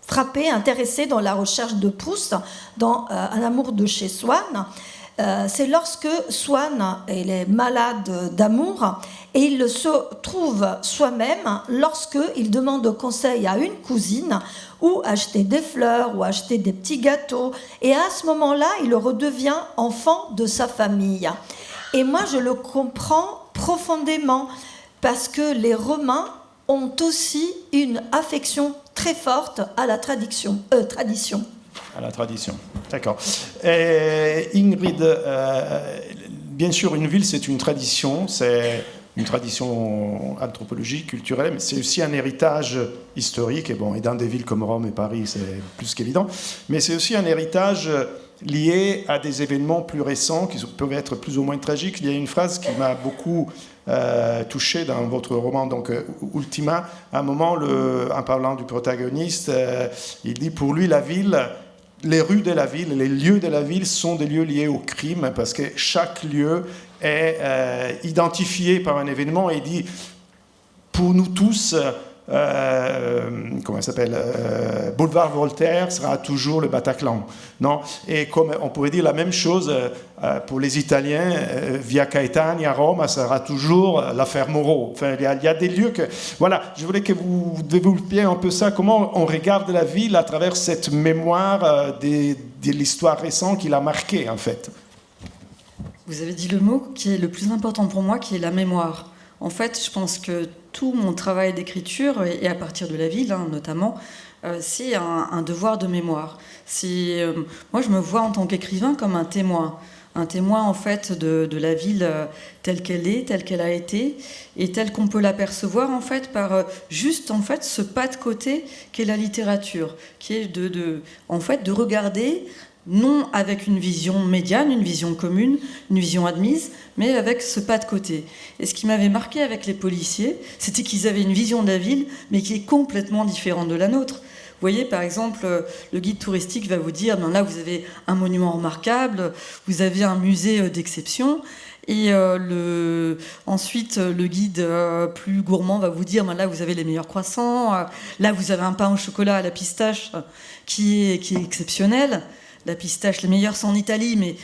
frappé, intéressé dans la recherche de Proust, dans Un amour de chez Swann. C'est lorsque Swann est malade d'amour et il se trouve soi-même lorsqu'il demande conseil à une cousine ou acheter des fleurs ou acheter des petits gâteaux. Et à ce moment-là, il redevient enfant de sa famille. Et moi, je le comprends profondément parce que les Romains ont aussi une affection très forte à la tradition. À la tradition, d'accord. Ingrid, bien sûr, une ville, c'est une tradition anthropologique, culturelle, mais c'est aussi un héritage historique, et dans des villes comme Rome et Paris, c'est plus qu'évident, mais c'est aussi un héritage lié à des événements plus récents qui peuvent être plus ou moins tragiques. Il y a une phrase qui m'a beaucoup touché dans votre roman, donc Ultima. À un moment, en parlant du protagoniste, il dit pour lui la ville, les rues de la ville, les lieux de la ville sont des lieux liés au crime parce que chaque lieu est identifié par un événement, et il dit pour nous tous, comment ça s'appelle, Boulevard Voltaire sera toujours le Bataclan, non? Et comme on pourrait dire la même chose pour les Italiens, Via Caetani à Rome sera toujours l'affaire Moreau. Enfin, il y a des lieux que... Voilà, je voulais que vous développiez un peu ça, comment on regarde la ville à travers cette mémoire de l'histoire récente qui l'a marquée, en fait. Vous avez dit le mot qui est le plus important pour moi, qui est la mémoire. En fait, je pense que tout mon travail d'écriture, et à partir de la ville notamment, c'est un devoir de mémoire. Moi, je me vois en tant qu'écrivain comme un témoin en fait de la ville telle qu'elle est, telle qu'elle a été, et telle qu'on peut l'apercevoir en fait par juste en fait ce pas de côté qu'est la littérature, qui est de regarder, non avec une vision médiane, une vision commune, une vision admise, mais avec ce pas de côté. Et ce qui m'avait marqué avec les policiers, c'était qu'ils avaient une vision de la ville, mais qui est complètement différente de la nôtre. Vous voyez, par exemple, le guide touristique va vous dire, ben là, vous avez un monument remarquable, vous avez un musée d'exception, et ensuite, le guide plus gourmand va vous dire, ben là, vous avez les meilleurs croissants, là, vous avez un pain au chocolat à la pistache qui est exceptionnel. La pistache, les meilleurs sont en Italie, mais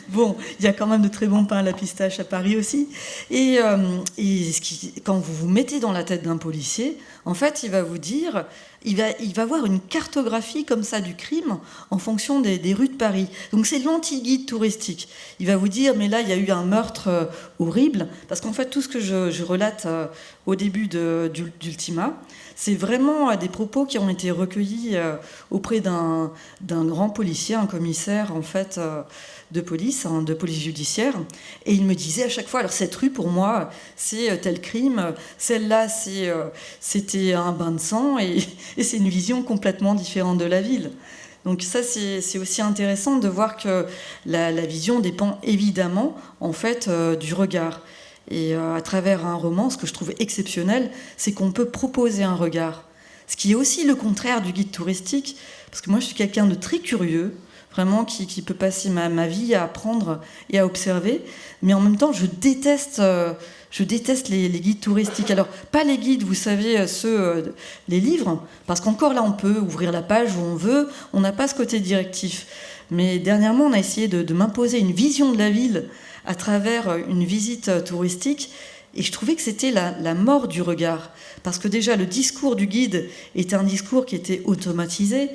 bon, il y a quand même de très bons pains à la pistache à Paris aussi. Et quand vous vous mettez dans la tête d'un policier, en fait, il va vous dire, il va voir une cartographie comme ça du crime en fonction des rues de Paris. Donc c'est l'anti-guide touristique. Il va vous dire, mais là, il y a eu un meurtre horrible, parce qu'en fait, tout ce que je relate au début d'Ultima, c'est vraiment des propos qui ont été recueillis auprès d'un grand policier, un commissaire en fait police judiciaire, et il me disait à chaque fois, alors cette rue pour moi c'est tel crime, celle-là c'était un bain de sang, et c'est une vision complètement différente de la ville. Donc ça c'est aussi intéressant de voir que la vision dépend évidemment en fait du regard. Et à travers un roman, ce que je trouve exceptionnel, c'est qu'on peut proposer un regard. Ce qui est aussi le contraire du guide touristique, parce que moi je suis quelqu'un de très curieux, vraiment qui peut passer ma vie à apprendre et à observer, mais en même temps je déteste les guides touristiques. Alors pas les guides, vous savez, les livres, parce qu'encore là on peut ouvrir la page où on veut, on n'a pas ce côté directif. Mais dernièrement on a essayé de m'imposer une vision de la ville à travers une visite touristique, et je trouvais que c'était la mort du regard. Parce que déjà, le discours du guide était un discours qui était automatisé,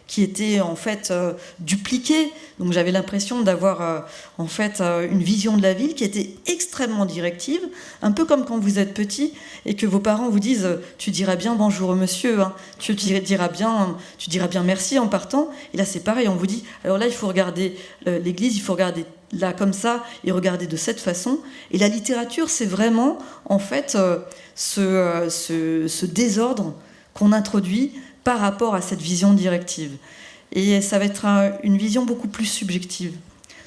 qui était en fait dupliqué. Donc j'avais l'impression d'avoir en fait une vision de la ville qui était extrêmement directive, un peu comme quand vous êtes petit et que vos parents vous disent « tu diras bien bonjour monsieur, hein. tu diras bien merci en partant ». Et là c'est pareil, on vous dit « alors là il faut regarder l'église, il faut regarder là comme ça et regarder de cette façon ». Et la littérature c'est vraiment en fait ce désordre qu'on introduit par rapport à cette vision directive. Et ça va être une vision beaucoup plus subjective.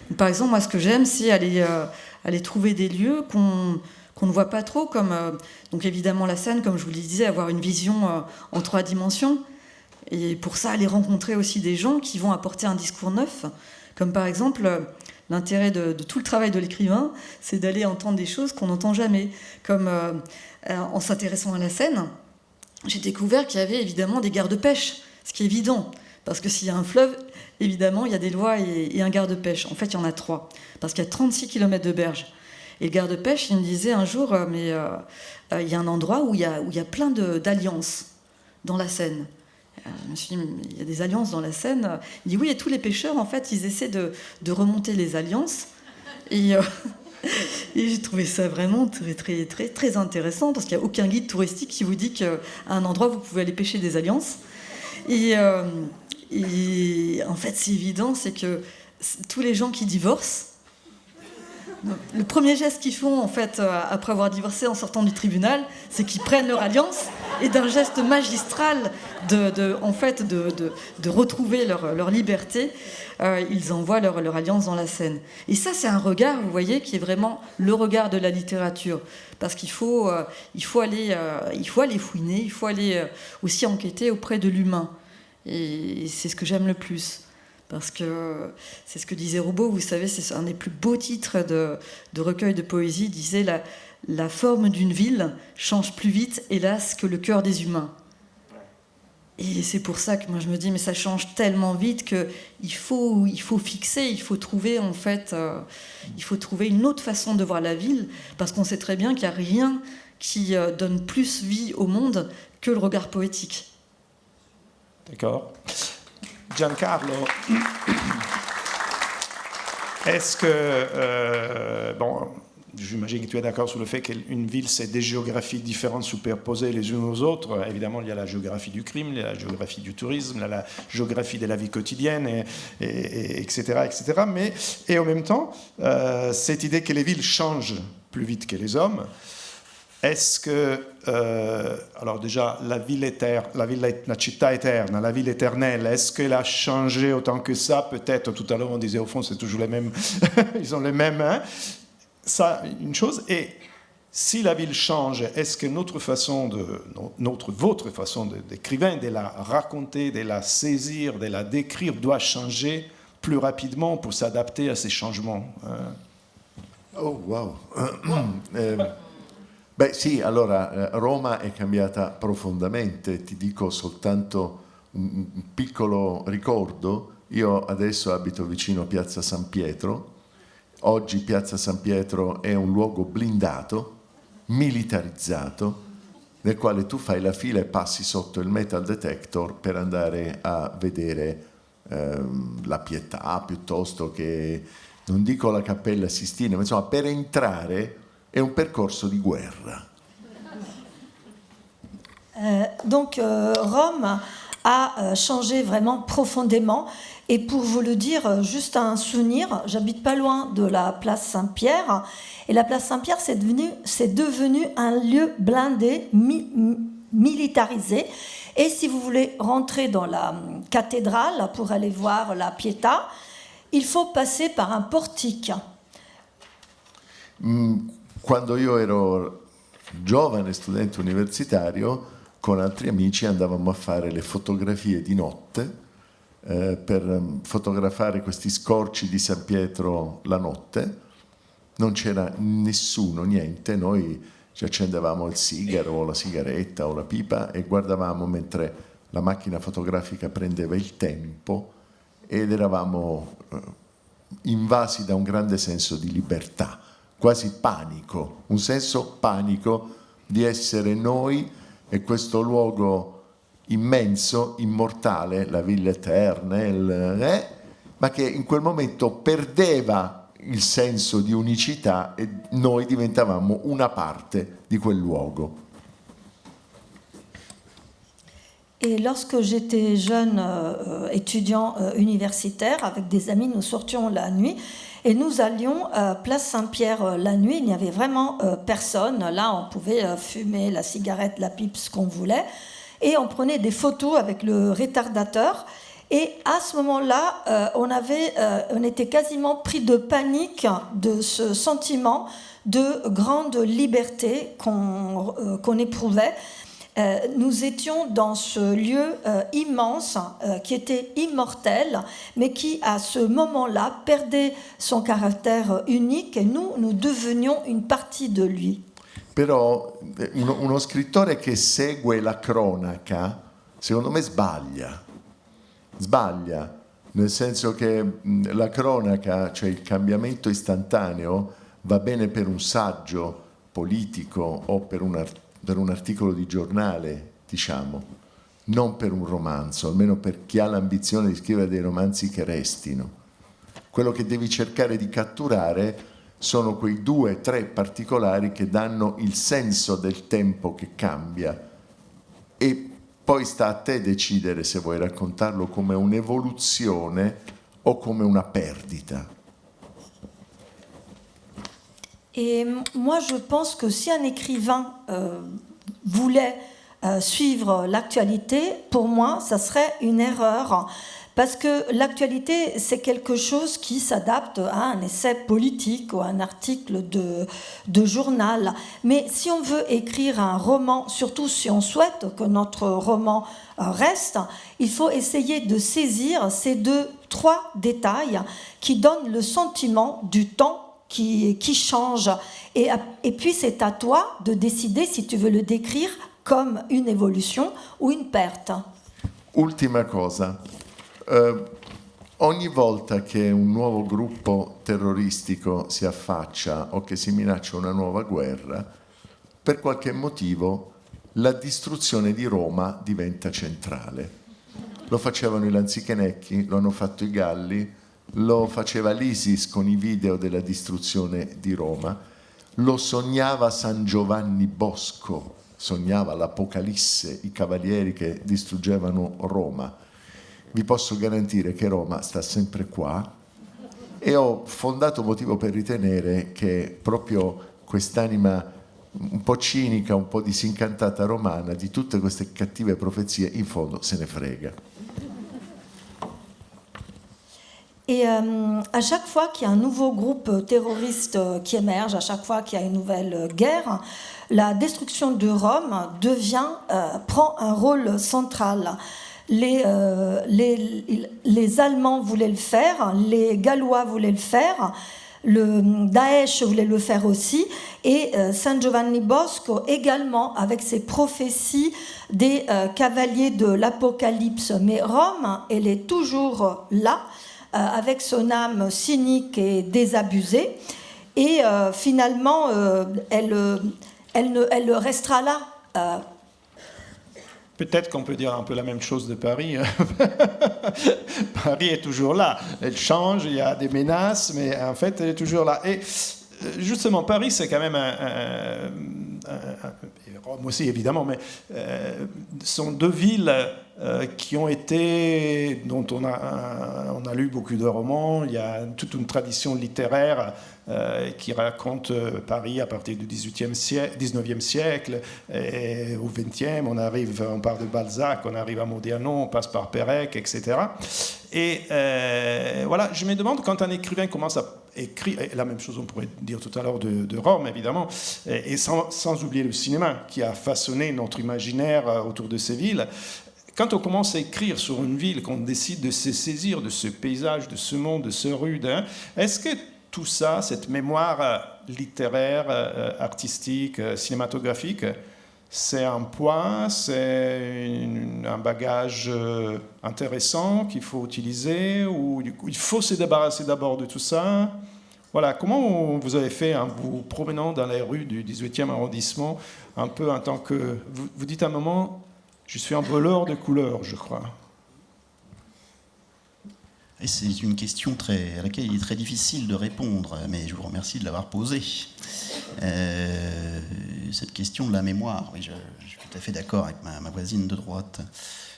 Donc, par exemple, moi, ce que j'aime, c'est aller trouver des lieux qu'on ne voit pas trop, comme donc évidemment la scène, comme je vous le disais, avoir une vision en 3 dimensions. Et pour ça, aller rencontrer aussi des gens qui vont apporter un discours neuf, comme par exemple... L'intérêt de tout le travail de l'écrivain, c'est d'aller entendre des choses qu'on n'entend jamais. Comme en s'intéressant à la Seine, j'ai découvert qu'il y avait évidemment des gardes-pêche, ce qui est évident. Parce que s'il y a un fleuve, évidemment, il y a des lois et un garde-pêche. En fait, il y en a 3, parce qu'il y a 36 km de berge. Et le garde-pêche, il me disait un jour, il y a un endroit où il y a plein d'alliances dans la Seine. Je me suis dit, il y a des alliances dans la Seine. Il dit oui, et tous les pêcheurs, en fait, ils essaient de remonter les alliances. Et j'ai trouvé ça vraiment très, très, très, très intéressant, parce qu'il n'y a aucun guide touristique qui vous dit qu'à un endroit, vous pouvez aller pêcher des alliances. Et en fait, c'est évident, c'est que tous les gens qui divorcent, le premier geste qu'ils font, en fait, après avoir divorcé en sortant du tribunal, c'est qu'ils prennent leur alliance et d'un geste magistral de retrouver leur liberté, ils envoient leur alliance dans la Seine. Et ça, c'est un regard, vous voyez, qui est vraiment le regard de la littérature. Parce qu'il faut aller fouiner, il faut aller aussi enquêter auprès de l'humain. Et c'est ce que j'aime le plus. Parce que c'est ce que disait Roubaud, vous savez, c'est un des plus beaux titres de recueil de poésie, il disait la forme d'une ville change plus vite, hélas, que le cœur des humains. Et c'est pour ça que moi je me dis, mais ça change tellement vite qu'il faut fixer, il faut trouver en fait, il faut trouver une autre façon de voir la ville, parce qu'on sait très bien qu'il n'y a rien qui donne plus vie au monde que le regard poétique. D'accord. Giancarlo, est-ce que, j'imagine que tu es d'accord sur le fait qu'une ville, c'est des géographies différentes superposées les unes aux autres. Évidemment, il y a la géographie du crime, il y a la géographie du tourisme, il y a la géographie de la vie quotidienne, etc., etc. Mais, et en même temps, cette idée que les villes changent plus vite que les hommes, est-ce que, alors déjà, la città éterne, la ville éternelle, est-ce qu'elle a changé autant que ça? Peut-être, tout à l'heure on disait au fond c'est toujours les mêmes, ils ont les mêmes, hein? Ça, une chose. Et si la ville change, est-ce que votre façon d'écrivain, de la raconter, de la saisir, de la décrire, doit changer plus rapidement pour s'adapter à ces changements? Oh wow! Beh sì, allora Roma è cambiata profondamente, ti dico soltanto un piccolo ricordo. Io adesso abito vicino a Piazza San Pietro. Oggi Piazza San Pietro è un luogo blindato, militarizzato, nel quale tu fai la fila e passi sotto il metal detector per andare a vedere la Pietà, piuttosto che, non dico la Cappella Sistina, ma insomma per entrare è un percorso di guerra. Donc Rome a changé vraiment profondément. Et pour vous le dire, juste un souvenir, j'habite pas loin de la place Saint-Pierre. Et la place Saint-Pierre, c'est devenu un lieu blindé, militarisé. Et si vous voulez rentrer dans la cathédrale pour aller voir la Pietà, il faut passer par un portique. Quando io ero giovane studente universitario, con altri amici andavamo a fare le fotografie di notte per fotografare questi scorci di San Pietro la notte. Non c'era nessuno, niente, noi ci accendevamo il sigaro o la sigaretta o la pipa e guardavamo mentre la macchina fotografica prendeva il tempo ed eravamo invasi da un grande senso di libertà, quasi panico, un senso panico di essere noi e questo luogo immenso, immortale, la Villa Eterna, ma che in quel momento perdeva il senso di unicità e noi diventavamo una parte di quel luogo. Et lorsque j'étais jeune étudiant universitaire, avec des amis, nous sortions la nuit et nous allions à Place Saint-Pierre la nuit. Il n'y avait vraiment personne. Là, on pouvait fumer la cigarette, la pipe, ce qu'on voulait. Et on prenait des photos avec le retardateur. Et à ce moment-là, on était quasiment pris de panique de ce sentiment de grande liberté qu'on éprouvait. Nous étions dans ce lieu immense qui était immortel, mais qui à ce moment-là perdait son caractère unique et nous devenions une partie de lui. Però uno scrittore che segue la cronaca, secondo me sbaglia, nel senso che la cronaca, cioè il cambiamento istantaneo, va bene per un saggio politico o per un articolo di giornale, diciamo, non per un romanzo, almeno per chi ha l'ambizione di scrivere dei romanzi che restino. Quello che devi cercare di catturare sono quei 2 o 3 particolari che danno il senso del tempo che cambia e poi sta a te decidere se vuoi raccontarlo come un'evoluzione o come una perdita. Et moi, je pense que si un écrivain voulait suivre l'actualité, pour moi, ça serait une erreur. Parce que l'actualité, c'est quelque chose qui s'adapte à un essai politique ou à un article de journal. Mais si on veut écrire un roman, surtout si on souhaite que notre roman reste, il faut essayer de saisir ces 2-3 détails qui donnent le sentiment du temps qui change. Et puis c'est à toi de décider si tu veux le décrire comme une évolution ou une perte. Ultima cosa. Ogni volta che un nuovo gruppo terroristico si affaccia o che si minaccia una nuova guerra, per qualche motivo la distruzione di Roma diventa centrale. Lo facevano i lanzichenecchi, lo hanno fatto i Galli, lo faceva l'ISIS con i video della distruzione di Roma, lo sognava San Giovanni Bosco, sognava l'Apocalisse, i cavalieri che distruggevano Roma. Vi posso garantire che Roma sta sempre qua e ho fondato motivo per ritenere che proprio quest'anima un po' cinica, un po' disincantata romana di tutte queste cattive profezie in fondo se ne frega. Et à chaque fois qu'il y a un nouveau groupe terroriste qui émerge, à chaque fois qu'il y a une nouvelle guerre, la destruction de Rome prend un rôle central. Les Allemands voulaient le faire, les Gallois voulaient le faire, le Daesh voulait le faire aussi, et San Giovanni Bosco également, avec ses prophéties des cavaliers de l'Apocalypse. Mais Rome, elle est toujours là, avec son âme cynique et désabusée, et finalement, elle restera là. Peut-être qu'on peut dire un peu la même chose de Paris. Paris est toujours là. Elle change, il y a des menaces, mais en fait, elle est toujours là. Et justement, Paris, c'est quand même Rome aussi, évidemment, mais sont 2 villes dont on a lu beaucoup de romans. Il y a toute une tradition littéraire qui raconte Paris à partir du 19e siècle, et au 20e, on part de Balzac, on arrive à Modiano, on passe par Pérec, etc. Et voilà, je me demande, quand un écrivain commence à écrire, et la même chose on pourrait dire tout à l'heure de Rome, évidemment, et sans oublier le cinéma qui a façonné notre imaginaire autour de ces villes. Quand on commence à écrire sur une ville, qu'on décide de se saisir de ce paysage, de ce monde, de ce rue, est-ce que tout ça, cette mémoire littéraire, artistique, cinématographique, c'est un poids, c'est un bagage intéressant qu'il faut utiliser, ou il faut se débarrasser d'abord de tout ça? Voilà, comment vous avez fait en vous promenant dans les rues du 18e arrondissement, un peu en tant que... Vous dites à un moment, je suis un voleur de couleurs, je crois. Et c'est une question à laquelle il est très difficile de répondre, mais je vous remercie de l'avoir posée. Cette question de la mémoire, oui, je suis tout à fait d'accord avec ma voisine de droite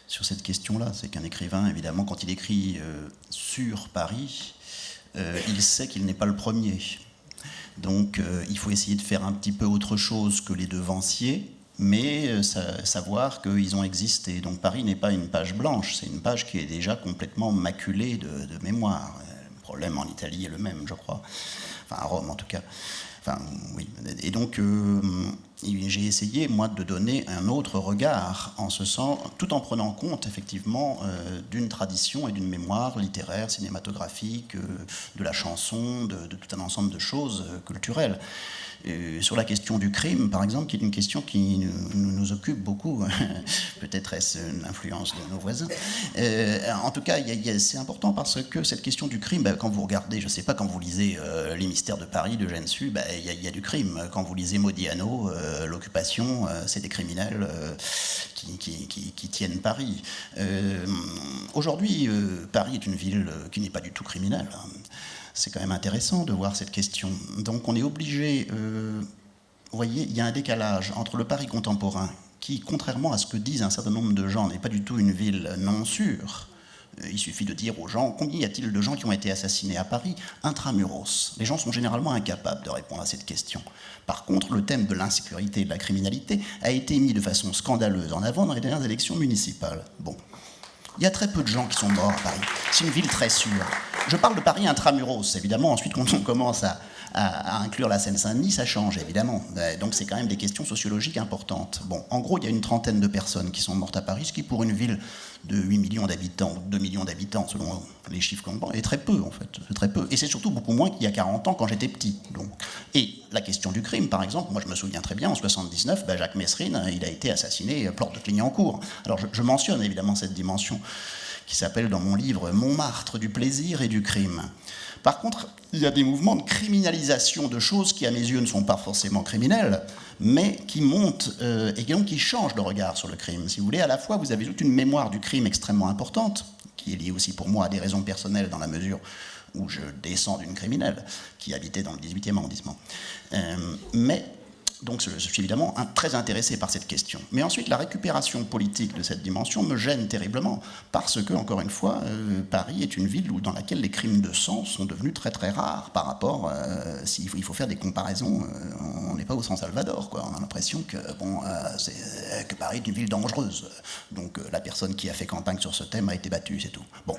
sur cette question-là. C'est qu'un écrivain, évidemment, quand il écrit sur Paris, il sait qu'il n'est pas le premier. Donc il faut essayer de faire un petit peu autre chose que les devanciers, mais savoir qu'ils ont existé. Donc Paris n'est pas une page blanche, c'est une page qui est déjà complètement maculée de mémoire. Le problème en Italie est le même, je crois. Enfin, à Rome, en tout cas. Enfin, oui. Et donc, j'ai essayé, moi, de donner un autre regard, en ce sens, tout en prenant compte, effectivement, d'une tradition et d'une mémoire littéraire, cinématographique, de la chanson, de tout un ensemble de choses culturelles. Sur la question du crime, par exemple, qui est une question qui nous occupe beaucoup, peut-être est-ce l'influence de nos voisins. En tout cas, c'est important parce que cette question du crime, quand vous regardez, je ne sais pas, quand vous lisez Les Mystères de Paris de Jeanne Su, il y a du crime. Quand vous lisez Modiano, l'occupation, c'est des criminels qui tiennent Paris. Aujourd'hui, Paris est une ville qui n'est pas du tout criminelle. C'est quand même intéressant de voir cette question. Donc on est obligé, vous voyez, il y a un décalage entre le Paris contemporain, qui, contrairement à ce que disent un certain nombre de gens, n'est pas du tout une ville non sûre. Il suffit de dire aux gens, combien y a-t-il de gens qui ont été assassinés à Paris intramuros? Les gens sont généralement incapables de répondre à cette question. Par contre, le thème de l'insécurité et de la criminalité a été mis de façon scandaleuse en avant dans les dernières élections municipales. Bon. Il y a très peu de gens qui sont morts à Paris. C'est une ville très sûre. Je parle de Paris intramuros, évidemment. Ensuite, quand on commence à inclure la Seine-Saint-Denis, ça change, évidemment. Donc, c'est quand même des questions sociologiques importantes. Bon, en gros, il y a une trentaine de personnes qui sont mortes à Paris, ce qui, pour une ville de 8 millions d'habitants, 2 millions d'habitants, selon les chiffres qu'on prend, est très peu, en fait. C'est très peu. Et c'est surtout beaucoup moins qu'il y a 40 ans, quand j'étais petit. Donc. Et la question du crime, par exemple, moi, je me souviens très bien, en 79, Jacques Messrine, il a été assassiné porte de Clignancourt. Alors, je mentionne, évidemment, cette dimension qui s'appelle dans mon livre « Montmartre du plaisir et du crime ». Par contre, il y a des mouvements de criminalisation de choses qui, à mes yeux, ne sont pas forcément criminelles, mais qui montent et donc qui changent le regard sur le crime. Si vous voulez, à la fois, vous avez toute une mémoire du crime extrêmement importante, qui est liée aussi pour moi à des raisons personnelles dans la mesure où je descends d'une criminelle qui habitait dans le 18e arrondissement. Donc je suis évidemment très intéressé par cette question. Mais ensuite, la récupération politique de cette dimension me gêne terriblement, parce que, encore une fois, Paris est une ville dans laquelle les crimes de sang sont devenus très très rares par rapport, s'il faut faire des comparaisons, on n'est pas au San Salvador, quoi. On a l'impression que, que Paris est une ville dangereuse. Donc la personne qui a fait campagne sur ce thème a été battue, c'est tout. Bon.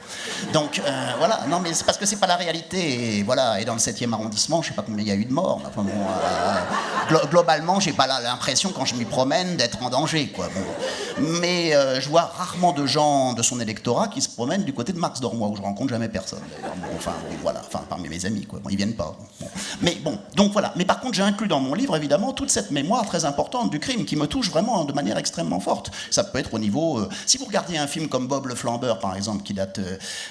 Donc voilà, non mais c'est parce que c'est pas la réalité. Et, voilà. Et dans le 7e arrondissement, je sais pas combien il y a eu de morts, mais enfin bon, globalement, j'ai pas l'impression, quand je m'y promène, d'être en danger, quoi. Bon. Mais je vois rarement de gens de son électorat qui se promènent du côté de Marx d'Ormois, où je rencontre jamais personne, d'ailleurs. Bon, enfin, voilà, parmi mes amis, quoi. Bon, ils viennent pas. Bon. Mais bon, donc voilà. Mais par contre, j'ai inclus dans mon livre, évidemment, toute cette mémoire très importante du crime, qui me touche vraiment de manière extrêmement forte. Ça peut être au niveau... si vous regardez un film comme Bob le Flambeur, par exemple, qui date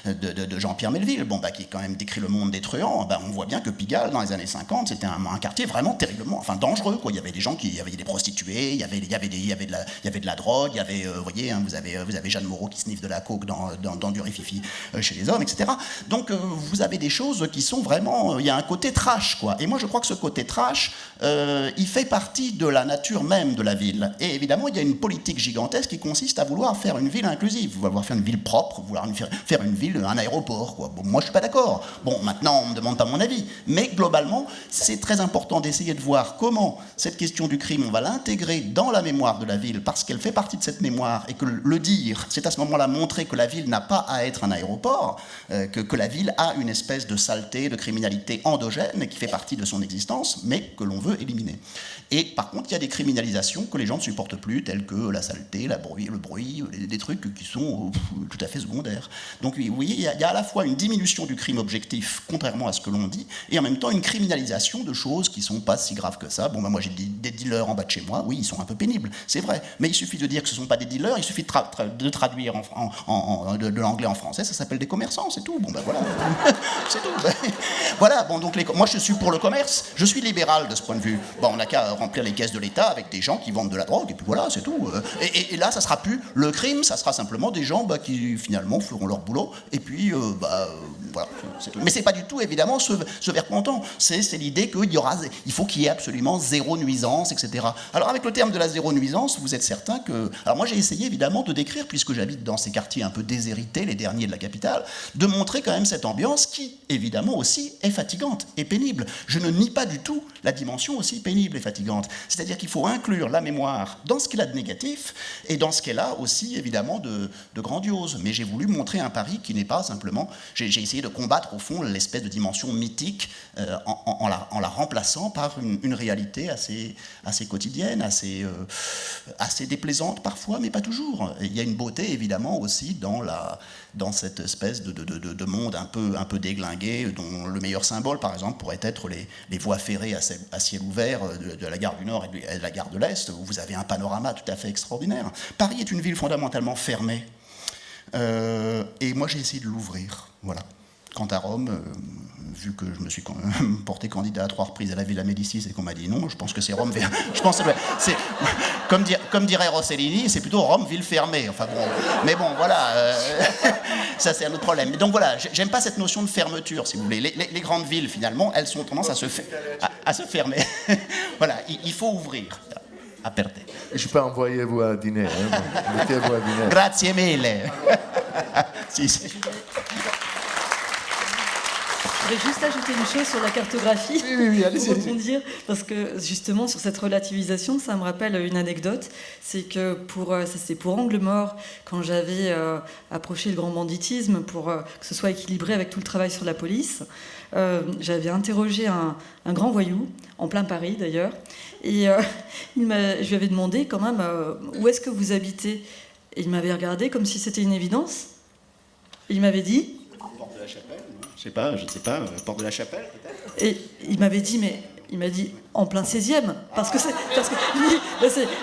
de Jean-Pierre Melville, qui quand même décrit le monde des truands, on voit bien que Pigalle, dans les années 50, c'était un quartier vraiment terriblement, dangereux, quoi. il y avait des gens il y avait des prostituées, il y avait de la drogue, il y avait, vous voyez, hein, vous avez Jeanne Moreau qui sniffe de la coke dans du rififi chez les hommes, etc. Donc vous avez des choses qui sont vraiment, il y a un côté trash, quoi. Et moi je crois que ce côté trash, il fait partie de la nature même de la ville. Et évidemment, il y a une politique gigantesque qui consiste à vouloir faire une ville inclusive, vouloir faire une ville propre, vouloir faire une ville, un aéroport, quoi. Bon, moi je suis pas d'accord. Bon, maintenant on me demande pas mon avis, mais globalement, c'est très important d'essayer de voir comment cette question du crime, on va l'intégrer dans la mémoire de la ville, parce qu'elle fait partie de cette mémoire, et que le dire, c'est à ce moment-là montrer que la ville n'a pas à être un aéroport, que la ville a une espèce de saleté, de criminalité endogène qui fait partie de son existence, mais que l'on veut éliminer. Et par contre, il y a des criminalisations que les gens ne supportent plus, telles que la saleté, le bruit, des trucs qui sont tout à fait secondaires. Donc vous voyez, il y a à la fois une diminution du crime objectif, contrairement à ce que l'on dit, et en même temps une criminalisation de choses qui ne sont pas si graves que ça. Bon, ben moi j'ai des dealers en bas de chez moi, oui, ils sont un peu pénibles, c'est vrai, mais il suffit de dire que ce ne sont pas des dealers, il suffit de traduire de l'anglais en français, ça s'appelle des commerçants, c'est tout. Bon, ben voilà, c'est tout. Ben, voilà, bon, donc moi je suis pour le commerce, je suis libéral de ce point de vue. Bon, on n'a qu'à remplir les caisses de l'État avec des gens qui vendent de la drogue, et puis voilà, c'est tout. Et là, ça sera plus le crime, ça sera simplement des gens qui finalement feront leur boulot, et puis voilà, c'est tout. Mais c'est pas du tout évidemment ce vers quoi on tend. C'est l'idée il faut qu'il y ait absolument zéro nuisance, etc. Alors avec le terme de la zéro nuisance, vous êtes certain que... Alors moi j'ai essayé évidemment de décrire, puisque j'habite dans ces quartiers un peu déshérités, les derniers de la capitale, de montrer quand même cette ambiance qui, évidemment aussi, est fatigante et pénible. Je ne nie pas du tout la dimension aussi pénible et fatigante. C'est-à-dire qu'il faut inclure la mémoire dans ce qu'elle a de négatif et dans ce qu'elle a aussi, évidemment, de grandiose. Mais j'ai voulu montrer un Paris qui n'est pas simplement... J'ai essayé de combattre, au fond, l'espèce de dimension mythique en la remplaçant par une réalité assez quotidienne, assez déplaisante parfois, mais pas toujours. Et il y a une beauté, évidemment, aussi dans cette espèce de monde un peu déglingué, dont le meilleur symbole, par exemple, pourrait être les voies ferrées à ciel ouvert de la gare du Nord et de la gare de l'Est, où vous avez un panorama tout à fait extraordinaire. Paris est une ville fondamentalement fermée. Et moi, j'ai essayé de l'ouvrir. Voilà. Quant à Rome, vu que je me suis porté candidat à 3 reprises à la Villa Médicis et qu'on m'a dit non, je pense que c'est Rome. Je pense que c'est comme dirait Rossellini, c'est plutôt Rome ville fermée. Enfin bon, mais bon, voilà, ça c'est un autre problème. Donc voilà, j'aime pas cette notion de fermeture, si vous voulez. Les grandes villes, finalement, elles ont tendance à se fermer. Voilà, il faut ouvrir. Aperte. Je peux envoyer vous à dîner. Mettez-vous à dîner. Grazie mille. Si. Je voudrais juste ajouter une chose sur la cartographie. Oui, allez-y. Pour rebondir, parce que justement sur cette relativisation, ça me rappelle une anecdote. C'est que c'est pour Angle Mort, quand j'avais approché le grand banditisme pour que ce soit équilibré avec tout le travail sur la police, j'avais interrogé un grand voyou, en plein Paris d'ailleurs, et je lui avais demandé quand même où est-ce que vous habitez. Et il m'avait regardé comme si c'était une évidence. Et il m'avait dit... Porte de la Chapelle, je ne sais pas, Porte de la Chapelle peut-être. Et il m'avait dit, il m'a dit en plein 16e,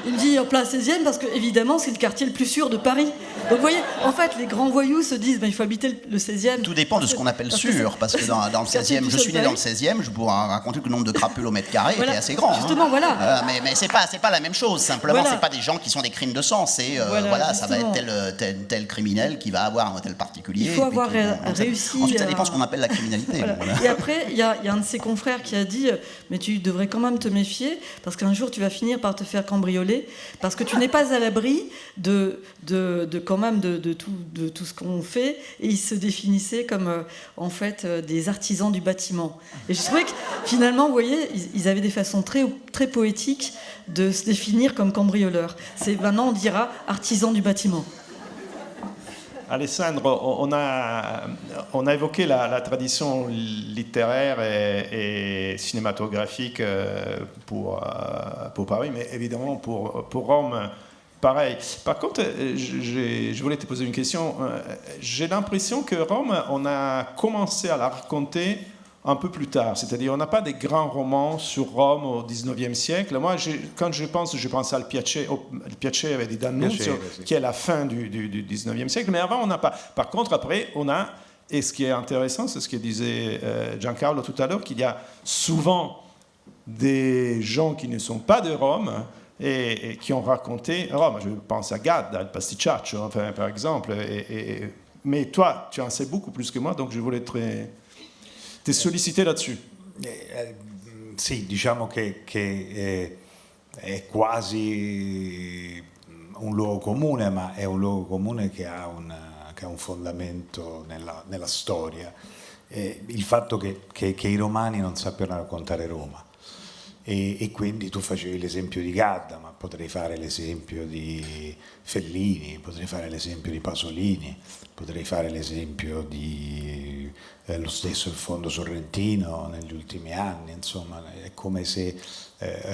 il me dit en plein 16e parce que évidemment c'est le quartier le plus sûr de Paris. Donc vous voyez, en fait les grands voyous se disent il faut habiter le 16e. Tout dépend de ce qu'on appelle sûr, parce que dans le 16e, je suis né dans le 16e, je pourrais raconter que le nombre de crapules au mètre carré était assez grand. Justement, voilà. Mais c'est pas la même chose, simplement, voilà. C'est pas des gens qui sont des crimes de sang, c'est voilà, ça va être tel criminel qui va avoir un hôtel particulier. Il faut avoir réussi. Ensuite, ça dépend de ce qu'on appelle la criminalité. Voilà. Voilà. Et après, il y a un de ses confrères qui a dit mais tu devrais quand même te méfier, parce qu'un jour tu vas finir par te faire cambrioler, parce que tu n'es pas à l'abri de tout ce qu'on fait. Et ils se définissaient comme en fait des artisans du bâtiment. Et je trouvais que finalement, vous voyez, ils avaient des façons très, très poétiques de se définir comme cambrioleurs. Maintenant on dira artisans du bâtiment. Alessandro, on a évoqué la tradition littéraire et cinématographique pour Paris, mais évidemment pour Rome, pareil. Par contre, je voulais te poser une question. J'ai l'impression que Rome, on a commencé à la raconter un peu plus tard, c'est-à-dire on n'a pas des grands romans sur Rome au XIXe siècle. Moi, quand je pense à Le Piace avec di D'Annunzio, qui est la fin du XIXe siècle, mais avant on n'a pas. Par contre, après, on a, et ce qui est intéressant, c'est ce que disait Giancarlo tout à l'heure, qu'il y a souvent des gens qui ne sont pas de Rome et qui ont raconté Rome. Je pense à Gadda, il pasticciaccio, enfin, par exemple. Mais toi, tu en sais beaucoup plus que moi, donc je voulais te solliciter là-dessus. Sì, diciamo che è quasi un luogo comune, ma è un luogo comune che ha un fondamento nella storia. Il fatto che i romani non sappiano raccontare Roma. E quindi tu facevi l'esempio di Gadda, ma potrei fare l'esempio di Fellini, potrei fare l'esempio di Pasolini, potrei fare l'esempio di lo stesso il Fondo Sorrentino negli ultimi anni. Insomma, è come se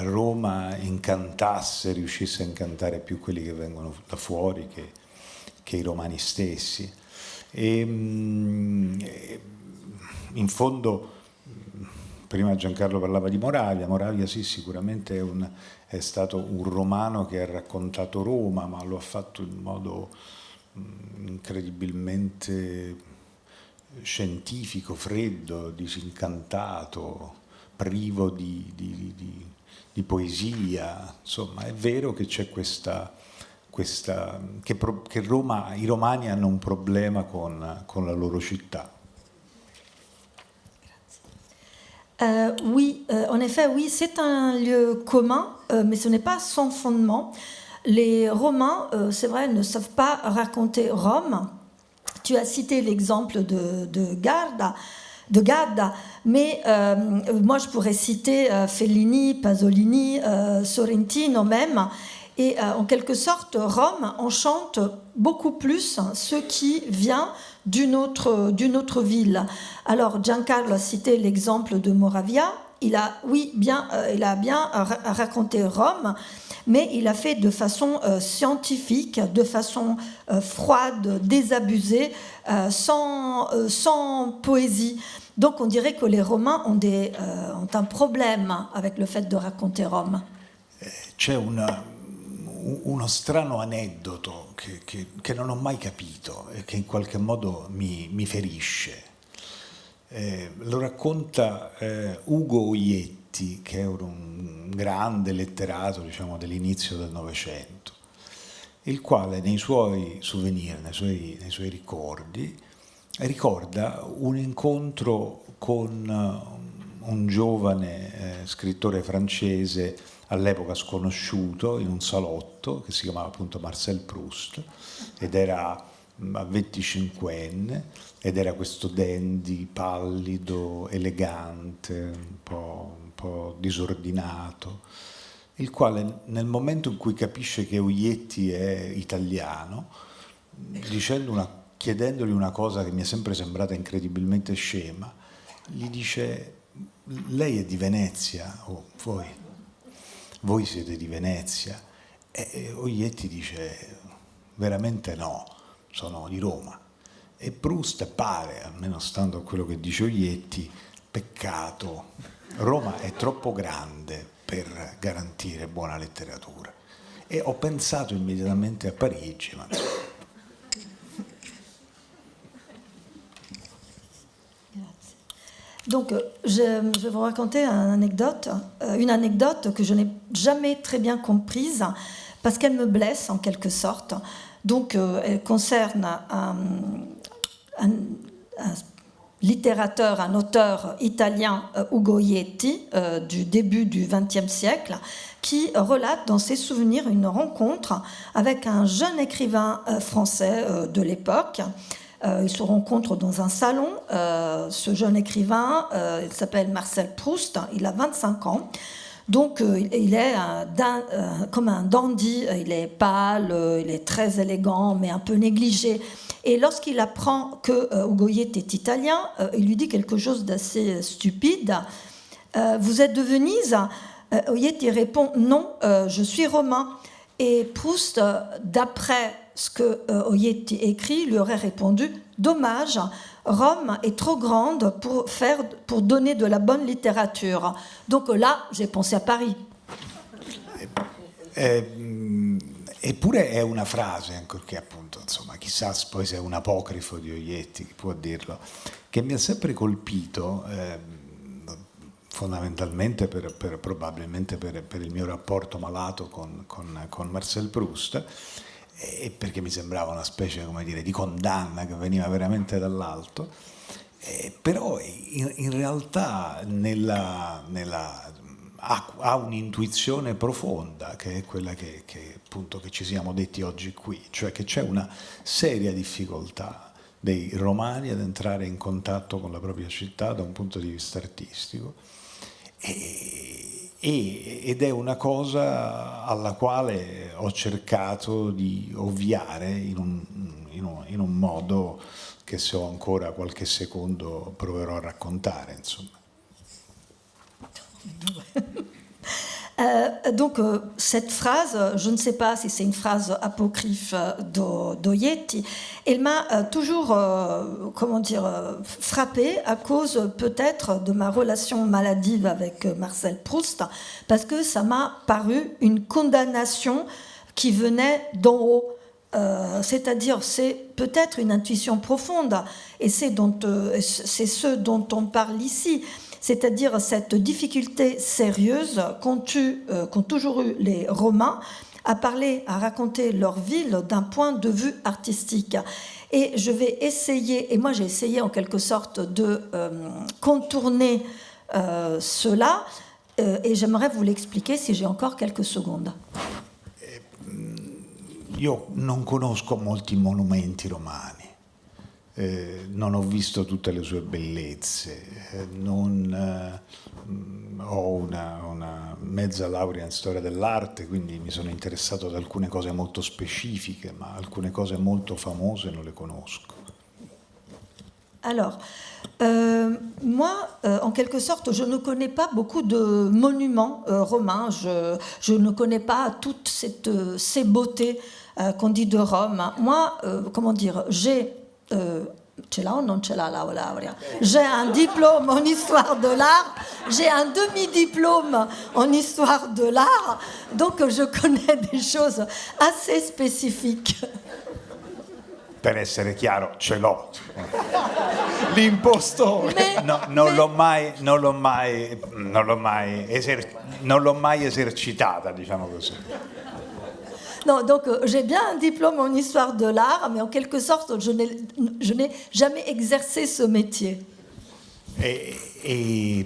Roma incantasse, riuscisse a incantare più quelli che vengono da fuori che i romani stessi. In fondo, prima Giancarlo parlava di Moravia sì, sicuramente è stato un romano che ha raccontato Roma, ma lo ha fatto in modo incredibilmente scientifico, freddo, disincantato, privo di poesia. Insomma, è vero che c'è che Roma, i romani hanno un problema con la loro città. Oui, en effet, oui, c'est un lieu commun, mais ce n'est pas sans fondement. Les Romains, c'est vrai, ne savent pas raconter Rome. Tu as cité l'exemple de Gadda, mais moi je pourrais citer Fellini, Pasolini, Sorrentino même. Et en quelque sorte, Rome enchante beaucoup plus ce qui vient d'une autre ville. Alors, Giancarlo a cité l'exemple de Moravia. Il a bien raconté Rome, mais il a fait de façon scientifique, de façon froide, désabusée, sans poésie. Donc, on dirait que les Romains ont un problème avec le fait de raconter Rome. C'è uno strano aneddoto che non ho mai capito e che in qualche modo mi ferisce. Lo racconta Ugo Oietti, che è un grande letterato, diciamo, dell'inizio del Novecento, il quale nei suoi souvenir, nei suoi ricordi, ricorda un incontro con un giovane scrittore francese all'epoca sconosciuto in un salotto che si chiamava appunto Marcel Proust ed era a 25enne ed era questo dandy pallido, elegante, un po' disordinato, il quale nel momento in cui capisce che Oietti è italiano, chiedendogli una cosa che mi è sempre sembrata incredibilmente scema, gli dice: lei è di Venezia o voi siete di Venezia? E Oietti dice: veramente no, sono di Roma. E Proust pare, almeno stando a quello che dice Oietti, peccato, Roma è troppo grande per garantire buona letteratura. E ho pensato immediatamente a Parigi, ma Donc, je vais vous raconter une anecdote que je n'ai jamais très bien comprise, parce qu'elle me blesse en quelque sorte. Donc, elle concerne un littérateur, un auteur italien, Ugo Oietti, du début du XXe siècle, qui relate dans ses souvenirs une rencontre avec un jeune écrivain français de l'époque. Ils se rencontrent dans un salon. Ce jeune écrivain, il s'appelle Marcel Proust, il a 25 ans. Donc il est comme un dandy, il est pâle, il est très élégant, mais un peu négligé. Et lorsqu'il apprend que Ugo Oietti est italien, il lui dit quelque chose d'assez stupide. Vous êtes de Venise? Oietti répond: non, je suis romain. Et Proust, d'après ce que Oietti écrit, lui aurait répondu: dommage, Rome est trop grande pour donner de la bonne littérature. Donc là, j'ai pensé à Paris. Eppure è una frase, ancorché appunto, insomma, chissà poi se è un apocrifo di Oietti, chi può dirlo, che mi ha sempre colpito. fondamentalmente probabilmente per il mio rapporto malato con Marcel Proust, e perché mi sembrava una specie, come dire, di condanna che veniva veramente dall'alto, però in realtà ha un'intuizione profonda, che è quella che appunto che ci siamo detti oggi qui, cioè che c'è una seria difficoltà dei romani ad entrare in contatto con la propria città da un punto di vista artistico, ed è una cosa alla quale ho cercato di ovviare in un modo che, se ho ancora qualche secondo, proverò a raccontare, insomma. Donc cette phrase, je ne sais pas si c'est une phrase apocryphe d'Oietti, elle m'a toujours, frappée à cause peut-être de ma relation maladive avec Marcel Proust, parce que ça m'a paru une condamnation qui venait d'en haut. C'est-à-dire, c'est peut-être une intuition profonde, et c'est ce dont on parle ici. C'est-à-dire cette difficulté sérieuse qu'ont toujours eu les Romains à raconter leur ville d'un point de vue artistique. Et je vais essayer, et moi j'ai essayé en quelque sorte de contourner cela, et j'aimerais vous l'expliquer si j'ai encore quelques secondes. Io non conosco molti monumenti romani. Non ho visto tutte le sue bellezze, ho una mezza laurea in storia dell'arte, quindi mi sono interessato ad alcune cose molto specifiche, ma alcune cose molto famose non le conosco. Alors, moi, en quelque sorte, je ne connais pas beaucoup de monuments romains. Je ne connais pas toutes ces beautés qu'on dit de Rome. Moi, j'ai... ce l'ha o non ce l'ha la laurea? J'ai un diplôme en histoire de l'art, j'ai un demi-diplôme en histoire de l'art, donc je connais des choses assez spécifiques. Per essere chiaro, ce l'ho. L'impostore. Non l'ho mai esercitata, diciamo così. Non, donc j'ai bien un diplôme en histoire de l'art, mais en quelque sorte je n'ai jamais exercé ce métier.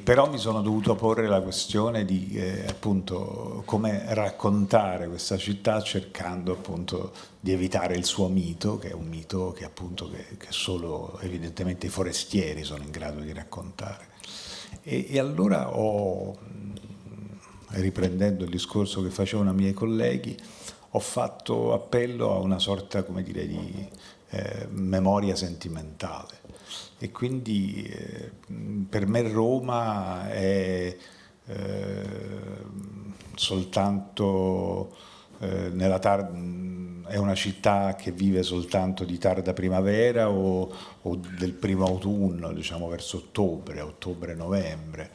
Però mi sono dovuto porre la questione di appunto come raccontare questa città, cercando appunto di evitare il suo mito, che è un mito che appunto che solo evidentemente i forestieri sono in grado di raccontare. E allora riprendendo il discorso che facevano i miei colleghi, ho fatto appello a una sorta, come dire, di memoria sentimentale, e quindi per me Roma è soltanto è una città che vive soltanto di tarda primavera o del primo autunno, diciamo verso ottobre-novembre.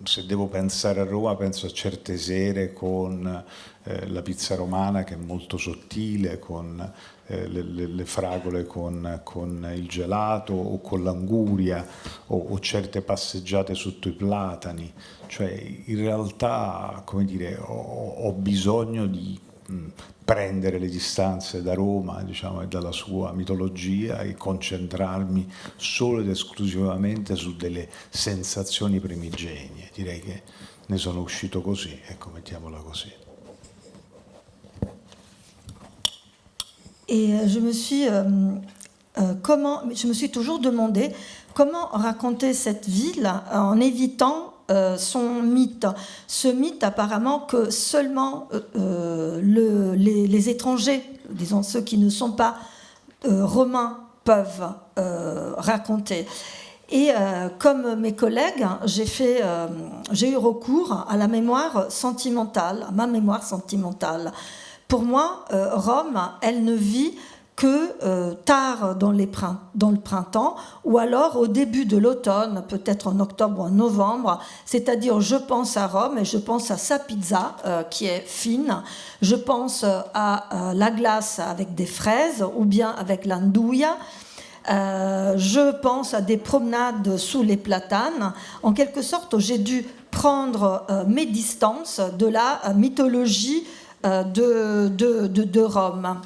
Se devo pensare a Roma, penso a certe sere con la pizza romana, che è molto sottile, con le fragole con il gelato, o con l'anguria, o certe passeggiate sotto i platani. Cioè, in realtà, come dire, ho bisogno di prendere le distanze da Roma, diciamo, e dalla sua mitologia, e concentrarmi solo ed esclusivamente su delle sensazioni primigenie. Direi che ne sono uscito così, ecco, mettiamola così. Et je me suis toujours demandé comment raconter cette ville en évitant son mythe. Ce mythe apparemment que seulement les étrangers, disons ceux qui ne sont pas romains, peuvent raconter. Et comme mes collègues, j'ai eu recours à la mémoire sentimentale, à ma mémoire sentimentale. Pour moi, Rome, elle ne vit que tard dans le printemps, ou alors au début de l'automne, peut-être en octobre ou en novembre. C'est-à-dire, je pense à Rome et je pense à sa pizza qui est fine. Je pense à la glace avec des fraises ou bien avec l'andouille. Je pense à des promenades sous les platanes. En quelque sorte, j'ai dû prendre mes distances de la mythologie de Rome.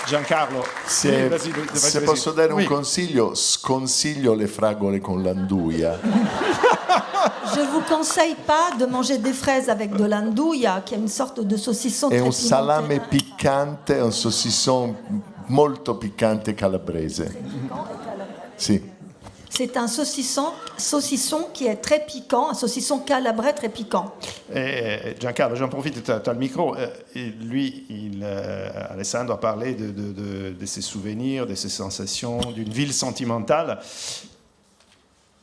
Giancarlo, Se, vas-y, se vas-y. posso dare un Oui. consiglio, sconsiglio le fragole con l'anduia. Je ne vous conseille pas de manger des fraises avec de l'andouille, qui est une sorte de saucisson È très un pimenté. salame piccante, è un saucisson molto piccante calabrese. Sì. C'est un saucisson qui est très piquant, un saucisson calabrais très piquant. Giancarlo, j'en profite, tu as le micro. Alessandro a parlé de ses souvenirs, de ses sensations, d'une ville sentimentale.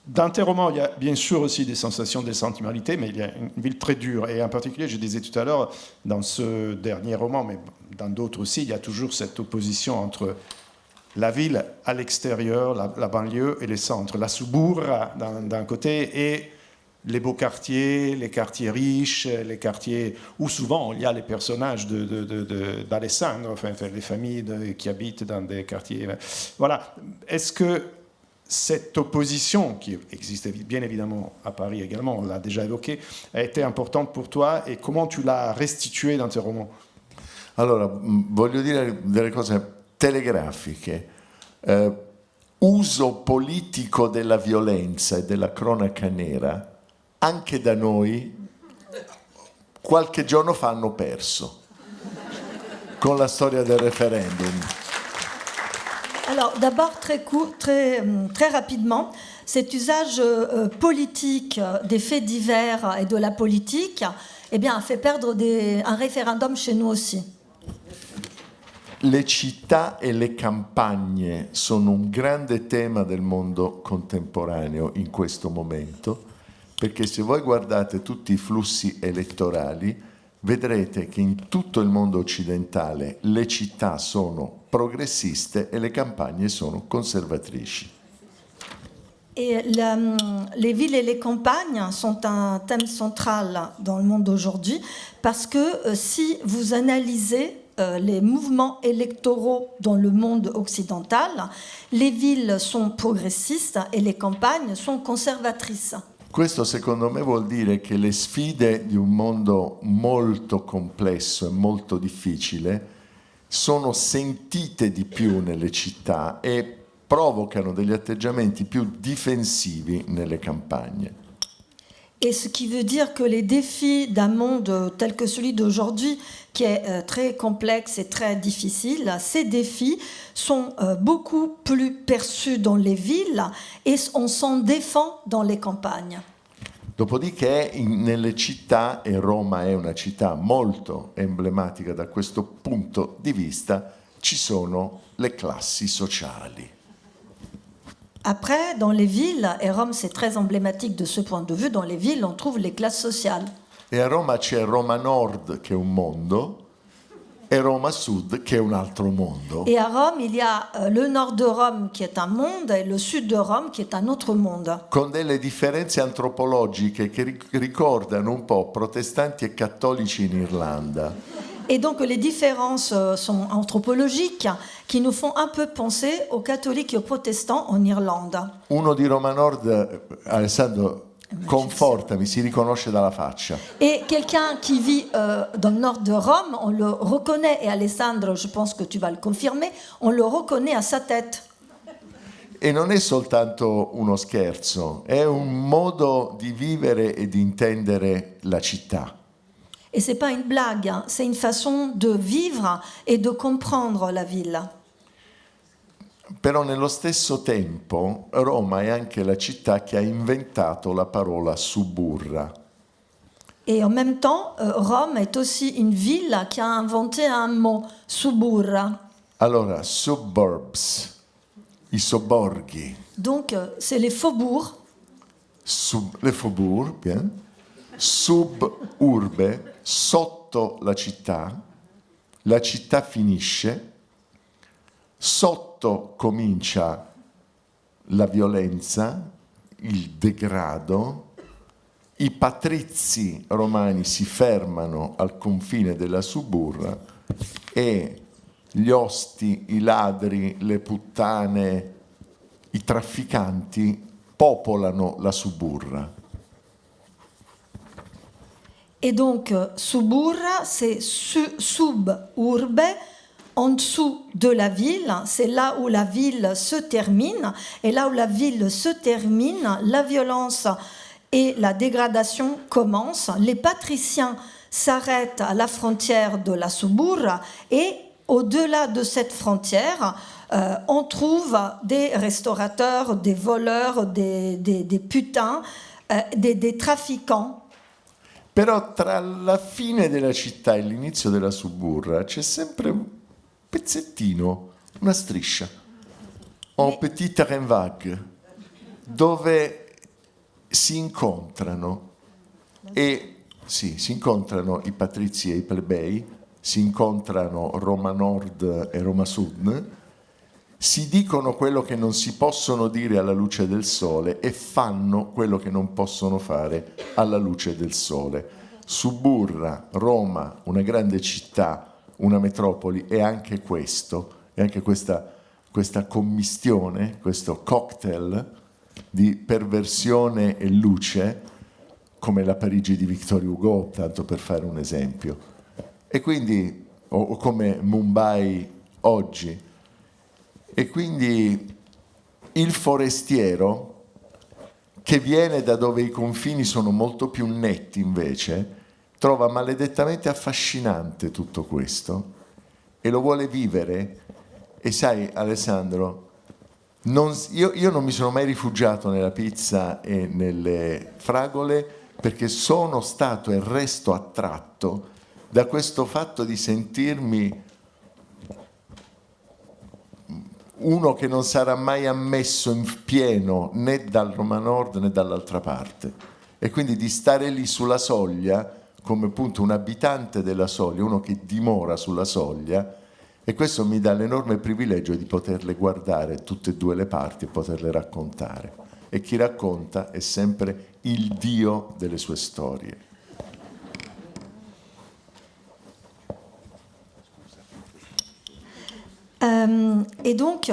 Dans tes romans, il y a bien sûr aussi des sensations de sentimentalité, mais il y a une ville très dure. Et en particulier, je disais tout à l'heure, dans ce dernier roman, mais dans d'autres aussi, il y a toujours cette opposition entre la ville à l'extérieur, la banlieue et le centre, la Suburra d'un côté et les beaux quartiers, les quartiers riches, les quartiers où souvent il y a les personnages d'Alessandro, enfin les familles qui habitent dans des quartiers. Voilà. Est-ce que cette opposition, qui existe bien évidemment à Paris également, on l'a déjà évoqué, a été importante pour toi et comment tu l'as restituée dans tes romans? Allora, voglio dire delle cose telegrafiche. Uso politico della violenza e della cronaca nera, anche da noi, qualche giorno fa hanno perso, con la storia del referendum. Alors d'abord très rapidement, cet usage politique des faits divers et de la politique eh bien, a fait perdre un référendum chez nous aussi. Le città e le campagne sono un grande tema del mondo contemporaneo in questo momento, perché se voi guardate tutti i flussi elettorali, vedrete che in tutto il mondo occidentale le città sono progressiste e le campagne sono conservatrici. Et les villes et les campagnes sont un thème central dans le monde aujourd'hui parce que si vous analysez les mouvements électoraux dans le monde occidental, les villes sont progressistes et les campagnes sont conservatrices. Questo secondo me vuol dire che le sfide di un mondo molto complesso e molto difficile sono sentite di più nelle città e provocano degli atteggiamenti più difensivi nelle campagne. Et ce qui veut dire que les défis d'un monde tel que celui d'aujourd'hui, qui est très complexe et très difficile, ces défis sont beaucoup plus perçus dans les villes et on s'en défend dans les campagnes. Dopodiché nelle città, e Roma è una città molto emblematica da questo punto di vista, ci sono le classi sociali. Après, dans les villes, et Rome c'est très emblématique de ce point de vue, dans les villes on trouve les classes sociales. E a Roma c'è Roma Nord che è un mondo e Roma Sud che è un altro mondo. Et à Rome, il y a le nord de Rome qui est un monde et le sud de Rome qui est un autre monde. Con delle differenze antropologiche che ricordano un po' protestanti e cattolici in Irlanda. Et donc les différences sont anthropologiques qui nous font un peu penser aux catholiques et aux protestants en Irlande. Uno di Roma Nord, Alessandro, confortami, si riconosce dalla faccia. Et quelqu'un qui vit dans le nord de Rome, on le reconnaît, et Alessandro, je pense que tu vas le confirmer, on le reconnaît à sa tête. E non è soltanto uno scherzo, è un modo di vivere e di intendere la città. Et c'est pas une blague, hein, c'est une façon de vivre et de comprendre la ville. Però nello stesso tempo Roma è anche la città che ha inventato la parola suburra. Et en même temps, Rome est aussi une ville qui a inventé un mot, suburra. Allora, suburbs, i sobborghi, Donc, c'est les faubourgs. les faubourgs, bien, suburbe, sotto la città finisce, sotto comincia la violenza, il degrado, i patrizi romani si fermano al confine della suburra e gli osti, i ladri, le puttane, i trafficanti popolano la Suburra. Et donc, Suburra, c'est sub-urbe, en dessous de la ville, c'est là où la ville se termine. Et là où la ville se termine, la violence et la dégradation commencent. Les patriciens s'arrêtent à la frontière de la Suburra et au-delà de cette frontière, on trouve des restaurateurs, des voleurs, des putains, des trafiquants. Però tra la fine della città e l'inizio della Suburra c'è sempre un pezzettino, una striscia, un petit terrain vague, dove si incontrano si incontrano i patrizi e i plebei, si incontrano Roma Nord e Roma Sud, si dicono quello che non si possono dire alla luce del sole e fanno quello che non possono fare alla luce del sole. Suburra, Roma, una grande città, una metropoli, è anche questo, è anche questa commistione, questo cocktail di perversione e luce, come la Parigi di Victor Hugo, tanto per fare un esempio. E quindi, o come Mumbai oggi. E quindi il forestiero, che viene da dove i confini sono molto più netti invece, trova maledettamente affascinante tutto questo e lo vuole vivere. E sai, Alessandro, io non mi sono mai rifugiato nella pizza e nelle fragole perché sono stato e resto attratto da questo fatto di sentirmi uno che non sarà mai ammesso in pieno né dal Roma Nord né dall'altra parte, e quindi di stare lì sulla soglia come appunto un abitante della soglia, uno che dimora sulla soglia, e questo mi dà l'enorme privilegio di poterle guardare tutte e due le parti e poterle raccontare, e chi racconta è sempre il Dio delle sue storie. Et donc,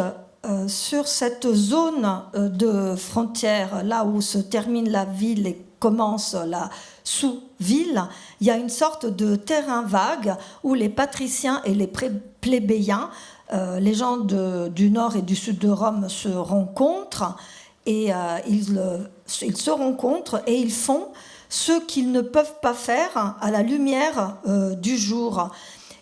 sur cette zone de frontière, là où se termine la ville et commence la sous-ville, il y a une sorte de terrain vague où les patriciens et les plébéiens, les gens du nord et du sud de Rome se rencontrent, et ils se rencontrent et ils font ce qu'ils ne peuvent pas faire à la lumière du jour.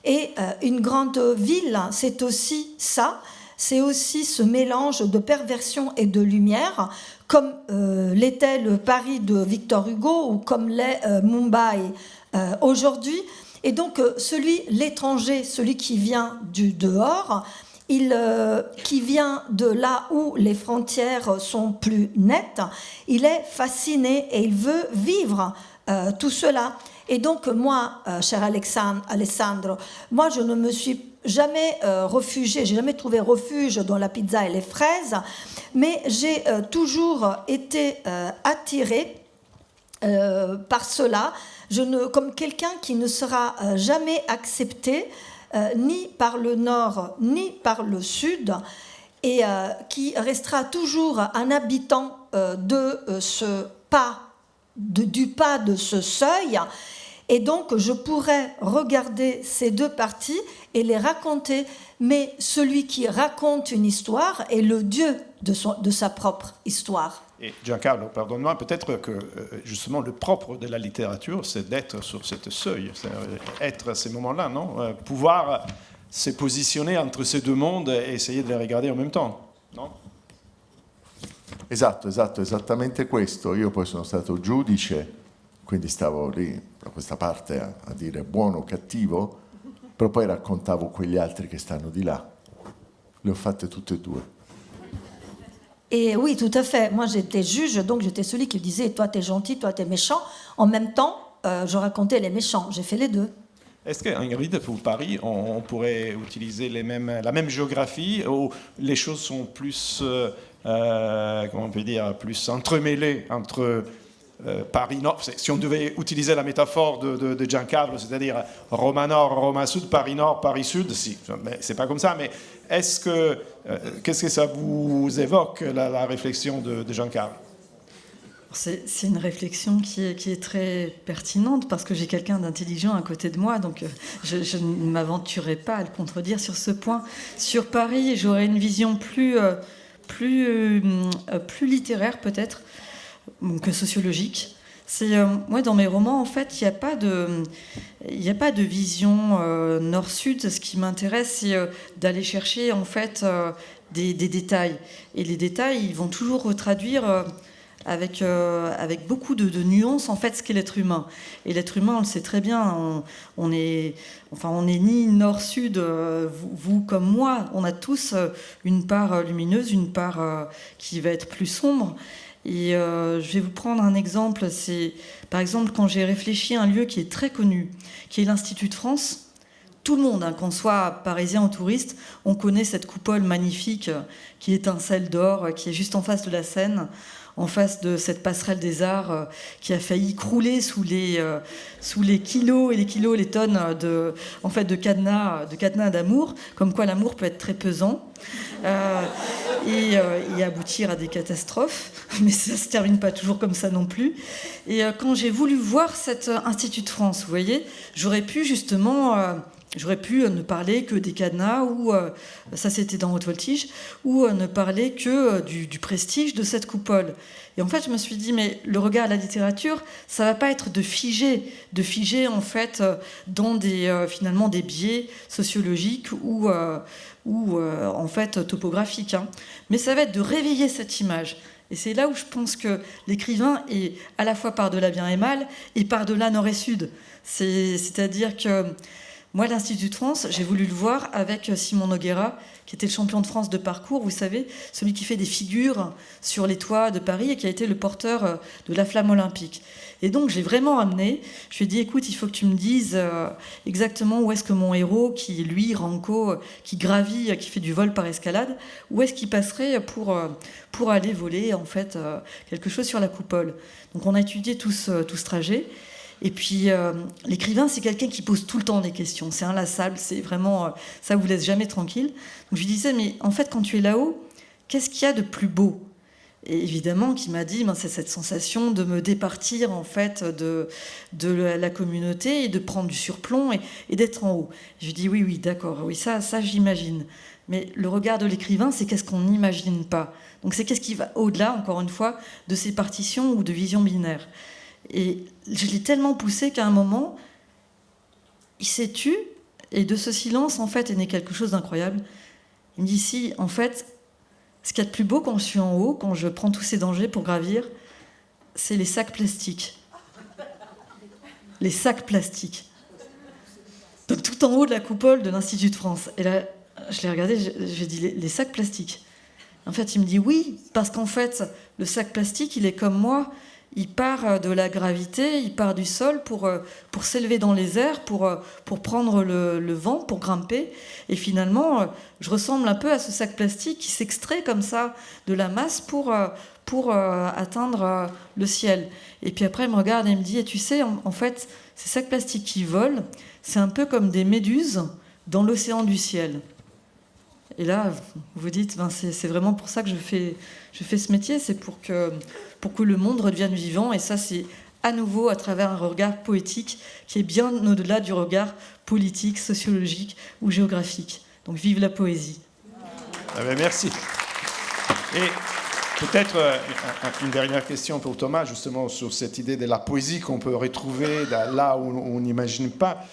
Et une grande ville, c'est aussi ça, c'est aussi ce mélange de perversion et de lumière, comme l'était le Paris de Victor Hugo ou comme l'est Mumbai aujourd'hui. Et donc l'étranger, celui qui vient du dehors, qui vient de là où les frontières sont plus nettes, il est fasciné et il veut vivre tout cela. Et donc moi, cher Alessandro, moi je ne me suis jamais réfugiée, j'ai jamais trouvé refuge dans la pizza et les fraises, mais j'ai toujours été attirée par cela, comme quelqu'un qui ne sera jamais accepté ni par le nord ni par le sud, et qui restera toujours un habitant du pas de ce seuil. Et donc, je pourrais regarder ces deux parties et les raconter. Mais celui qui raconte une histoire est le Dieu de sa propre histoire. Et Giancarlo, pardonne-moi, peut-être que justement le propre de la littérature, c'est d'être sur ce seuil, c'est être à ces moments-là, non? Pouvoir se positionner entre ces deux mondes et essayer de les regarder en même temps, non? Esatto, esattamente questo. Io poi sono stato giudice, quindi stavo lì da questa parte a dire buono o cattivo, però poi raccontavo quegli altri che stanno di là. Le ho fatte tutte e due. Et oui, tout à fait. Moi, j'étais juge, donc j'étais celui qui disait toi, t'es gentil, toi, t'es méchant. En même temps, je racontais les méchants. J'ai fait les deux. Est-ce qu'Ingrid, pour Paris, on pourrait utiliser la même géographie, où les choses sont plus, comment on peut dire, plus entremêlées entre Paris Nord, si on devait utiliser la métaphore de Giancarlo, c'est-à-dire Roma Nord, Roma Sud, Paris Nord, Paris Sud, si, mais c'est pas comme ça, mais qu'est-ce que ça vous évoque, la réflexion de Giancarlo? C'est une réflexion qui est très pertinente parce que j'ai quelqu'un d'intelligent à côté de moi, donc je ne m'aventurerai pas à le contredire sur ce point. Sur Paris, j'aurais une vision plus littéraire peut-être que sociologique. Moi, dans mes romans, en fait, il n'y a pas de vision nord-sud. Ce qui m'intéresse, c'est d'aller chercher en fait des détails. Et les détails, ils vont toujours retraduire avec beaucoup de nuances en fait ce qu'est l'être humain. Et l'être humain, on le sait très bien, on est ni nord-sud, vous comme moi, on a tous une part lumineuse, une part qui va être plus sombre. Et je vais vous prendre un exemple, c'est par exemple quand j'ai réfléchi à un lieu qui est très connu, qui est l'Institut de France. Tout le monde, qu'on soit parisien ou touriste, on connaît cette coupole magnifique qui étincelle d'or, qui est juste en face de la Seine, en face de cette passerelle des arts qui a failli crouler sous les kilos et les tonnes de cadenas d'amour, comme quoi l'amour peut être très pesant et aboutir à des catastrophes, mais ça ne se termine pas toujours comme ça non plus. Et quand j'ai voulu voir cet Institut de France, vous voyez, j'aurais pu ne parler que des cadenas, ou ça c'était dans Haute Voltige, ou ne parler que du prestige de cette coupole. Et en fait, je me suis dit, mais le regard à la littérature, ça va pas être de figer en fait dans finalement des biais sociologiques ou en fait topographiques, hein. Mais ça va être de réveiller cette image. Et c'est là où je pense que l'écrivain est à la fois par-delà bien et mal, et par-delà nord et sud. C'est-à-dire que moi, l'Institut de France, j'ai voulu le voir avec Simon Nogueira, qui était le champion de France de parcours, vous savez, celui qui fait des figures sur les toits de Paris et qui a été le porteur de la flamme olympique. Et donc, j'ai vraiment amené, je lui ai dit, écoute, il faut que tu me dises exactement où est-ce que mon héros, qui lui, Ranco, qui gravit, qui fait du vol par escalade, où est-ce qu'il passerait pour aller voler, en fait, quelque chose sur la coupole. Donc, on a étudié tout ce trajet. Et puis, l'écrivain, c'est quelqu'un qui pose tout le temps des questions. C'est inlassable, c'est vraiment... ça vous laisse jamais tranquille. Donc, je lui disais, mais en fait, quand tu es là-haut, qu'est-ce qu'il y a de plus beau? Et évidemment, qui m'a dit, c'est cette sensation de me départir, en fait, de la communauté et de prendre du surplomb et d'être en haut. Je lui dis, oui, d'accord, oui, ça j'imagine. Mais le regard de l'écrivain, c'est qu'est-ce qu'on n'imagine pas. Donc, c'est qu'est-ce qui va au-delà, encore une fois, de ces partitions ou de visions binaires. Et je l'ai tellement poussé qu'à un moment, il s'est tu, et de ce silence, en fait, est né quelque chose d'incroyable. Il me dit, si, en fait, ce qu'il y a de plus beau quand je suis en haut, quand je prends tous ces dangers pour gravir, c'est les sacs plastiques. Les sacs plastiques. Donc tout en haut de la coupole de l'Institut de France. Et là, je l'ai regardé, j'ai dit, les sacs plastiques. En fait, il me dit, oui, parce qu'en fait, le sac plastique, il est comme moi. Il part de la gravité, il part du sol pour s'élever dans les airs, pour prendre le vent, pour grimper. Et finalement, je ressemble un peu à ce sac plastique qui s'extrait comme ça de la masse pour atteindre le ciel. Et puis après, il me regarde et il me dit, et tu sais, en fait, ces sacs plastiques qui volent, c'est un peu comme des méduses dans l'océan du ciel. Et là, vous dites, c'est vraiment pour ça que je fais ce métier, c'est pour que le monde redevienne vivant. Et ça, c'est à nouveau à travers un regard poétique qui est bien au-delà du regard politique, sociologique ou géographique. Donc, vive la poésie. Ah ben merci. Et peut-être une dernière question pour Thomas, justement, sur cette idée de la poésie qu'on peut retrouver là où on n'imagine pas.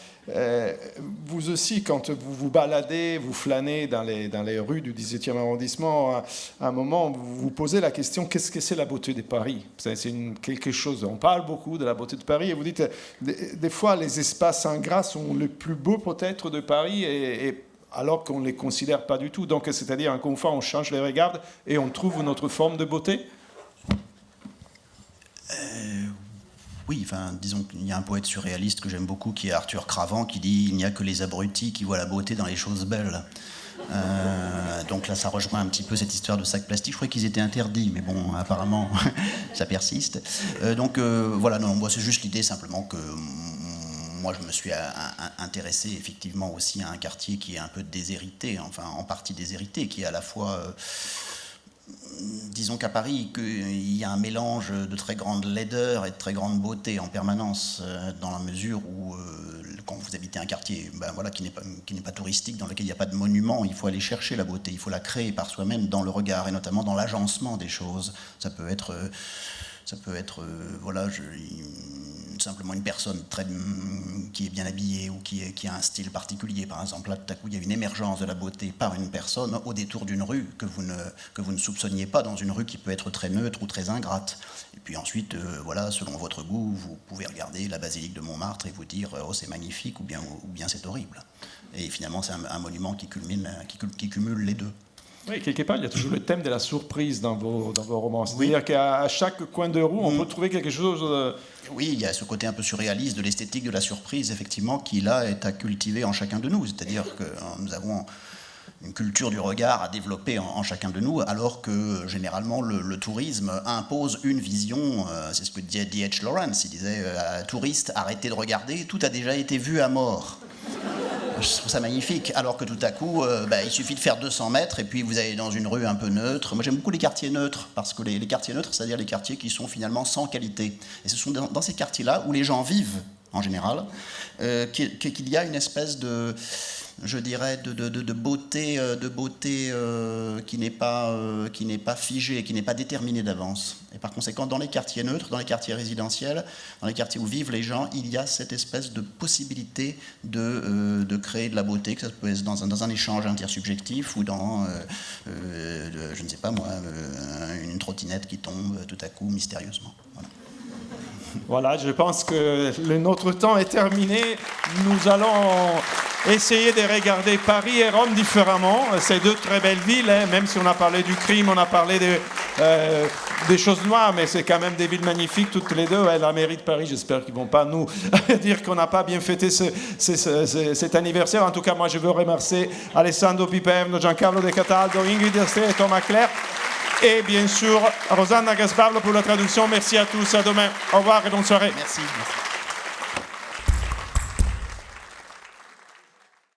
Vous aussi, quand vous vous baladez, vous flânez dans les rues du 17e arrondissement, à un moment, vous vous posez la question, qu'est-ce que c'est la beauté de Paris? C'est quelque chose, on parle beaucoup de la beauté de Paris, et vous dites, des fois, les espaces ingrats sont les plus beaux peut-être de Paris, et alors qu'on ne les considère pas du tout. Donc, c'est-à-dire, encore une fois, on change les regards et on trouve notre forme de beauté? Oui, disons qu'il y a un poète surréaliste que j'aime beaucoup, qui est Arthur Cravant, qui dit « Il n'y a que les abrutis qui voient la beauté dans les choses belles ». Donc là, ça rejoint un petit peu cette histoire de sacs plastiques. Je croyais qu'ils étaient interdits, mais bon, apparemment, ça persiste. Voilà, non, moi, c'est juste l'idée simplement que moi, je me suis intéressé effectivement aussi à un quartier qui est un peu déshérité, enfin en partie déshérité, qui est à la fois... disons qu'à Paris, il y a un mélange de très grande laideur et de très grande beauté en permanence, dans la mesure où, quand vous habitez un quartier voilà, qui n'est pas touristique, dans lequel il n'y a pas de monument, il faut aller chercher la beauté, il faut la créer par soi-même dans le regard, et notamment dans l'agencement des choses. Ça peut être voilà, simplement une personne qui est bien habillée ou qui a un style particulier. Par exemple, là, tout à coup, il y a une émergence de la beauté par une personne au détour d'une rue que vous ne soupçonniez pas, dans une rue qui peut être très neutre ou très ingrate. Et puis ensuite, voilà, selon votre goût, vous pouvez regarder la basilique de Montmartre et vous dire « Oh, c'est magnifique » ou bien c'est horrible. Et finalement, c'est un monument qui cumule les deux. Oui, quelque part, il y a toujours le thème de la surprise dans vos romans. C'est-à-dire qu'à chaque coin de rue, on peut trouver quelque chose... Oui, il y a ce côté un peu surréaliste de l'esthétique de la surprise, effectivement, qui, là, est à cultiver en chacun de nous. C'est-à-dire que nous avons une culture du regard à développer en chacun de nous, alors que, généralement, le tourisme impose une vision. C'est ce que disait D.H. Lawrence. Il disait « Touriste, arrêtez de regarder, tout a déjà été vu à mort ». Je trouve ça magnifique, alors que tout à coup, il suffit de faire 200 mètres et puis vous allez dans une rue un peu neutre. Moi, j'aime beaucoup les quartiers neutres, parce que les quartiers neutres, c'est-à-dire les quartiers qui sont finalement sans qualité. Et ce sont dans ces quartiers-là où les gens vivent, en général, qu'il y a une espèce de... je dirais, de beauté qui n'est pas figée, qui n'est pas déterminée d'avance. Et par conséquent, dans les quartiers neutres, dans les quartiers résidentiels, dans les quartiers où vivent les gens, il y a cette espèce de possibilité de créer de la beauté, que ça peut être dans un échange intersubjectif ou dans, je ne sais pas moi, une trottinette qui tombe tout à coup mystérieusement. Voilà. Voilà, je pense que notre temps est terminé. Nous allons essayer de regarder Paris et Rome différemment. C'est deux très belles villes, hein. Même si on a parlé du crime, on a parlé des choses noires, mais c'est quand même des villes magnifiques, toutes les deux. Ouais, la mairie de Paris, j'espère qu'ils ne vont pas nous dire qu'on n'a pas bien fêté cet anniversaire. En tout cas, moi, je veux remercier Alessandro Piperno, Giancarlo De Cataldo, Ingrid Asté et Thomas Claire. Et bien sûr, Rosanna Gasparlo pour la traduction. Merci à tous. À demain. Au revoir et bonne soirée. Merci.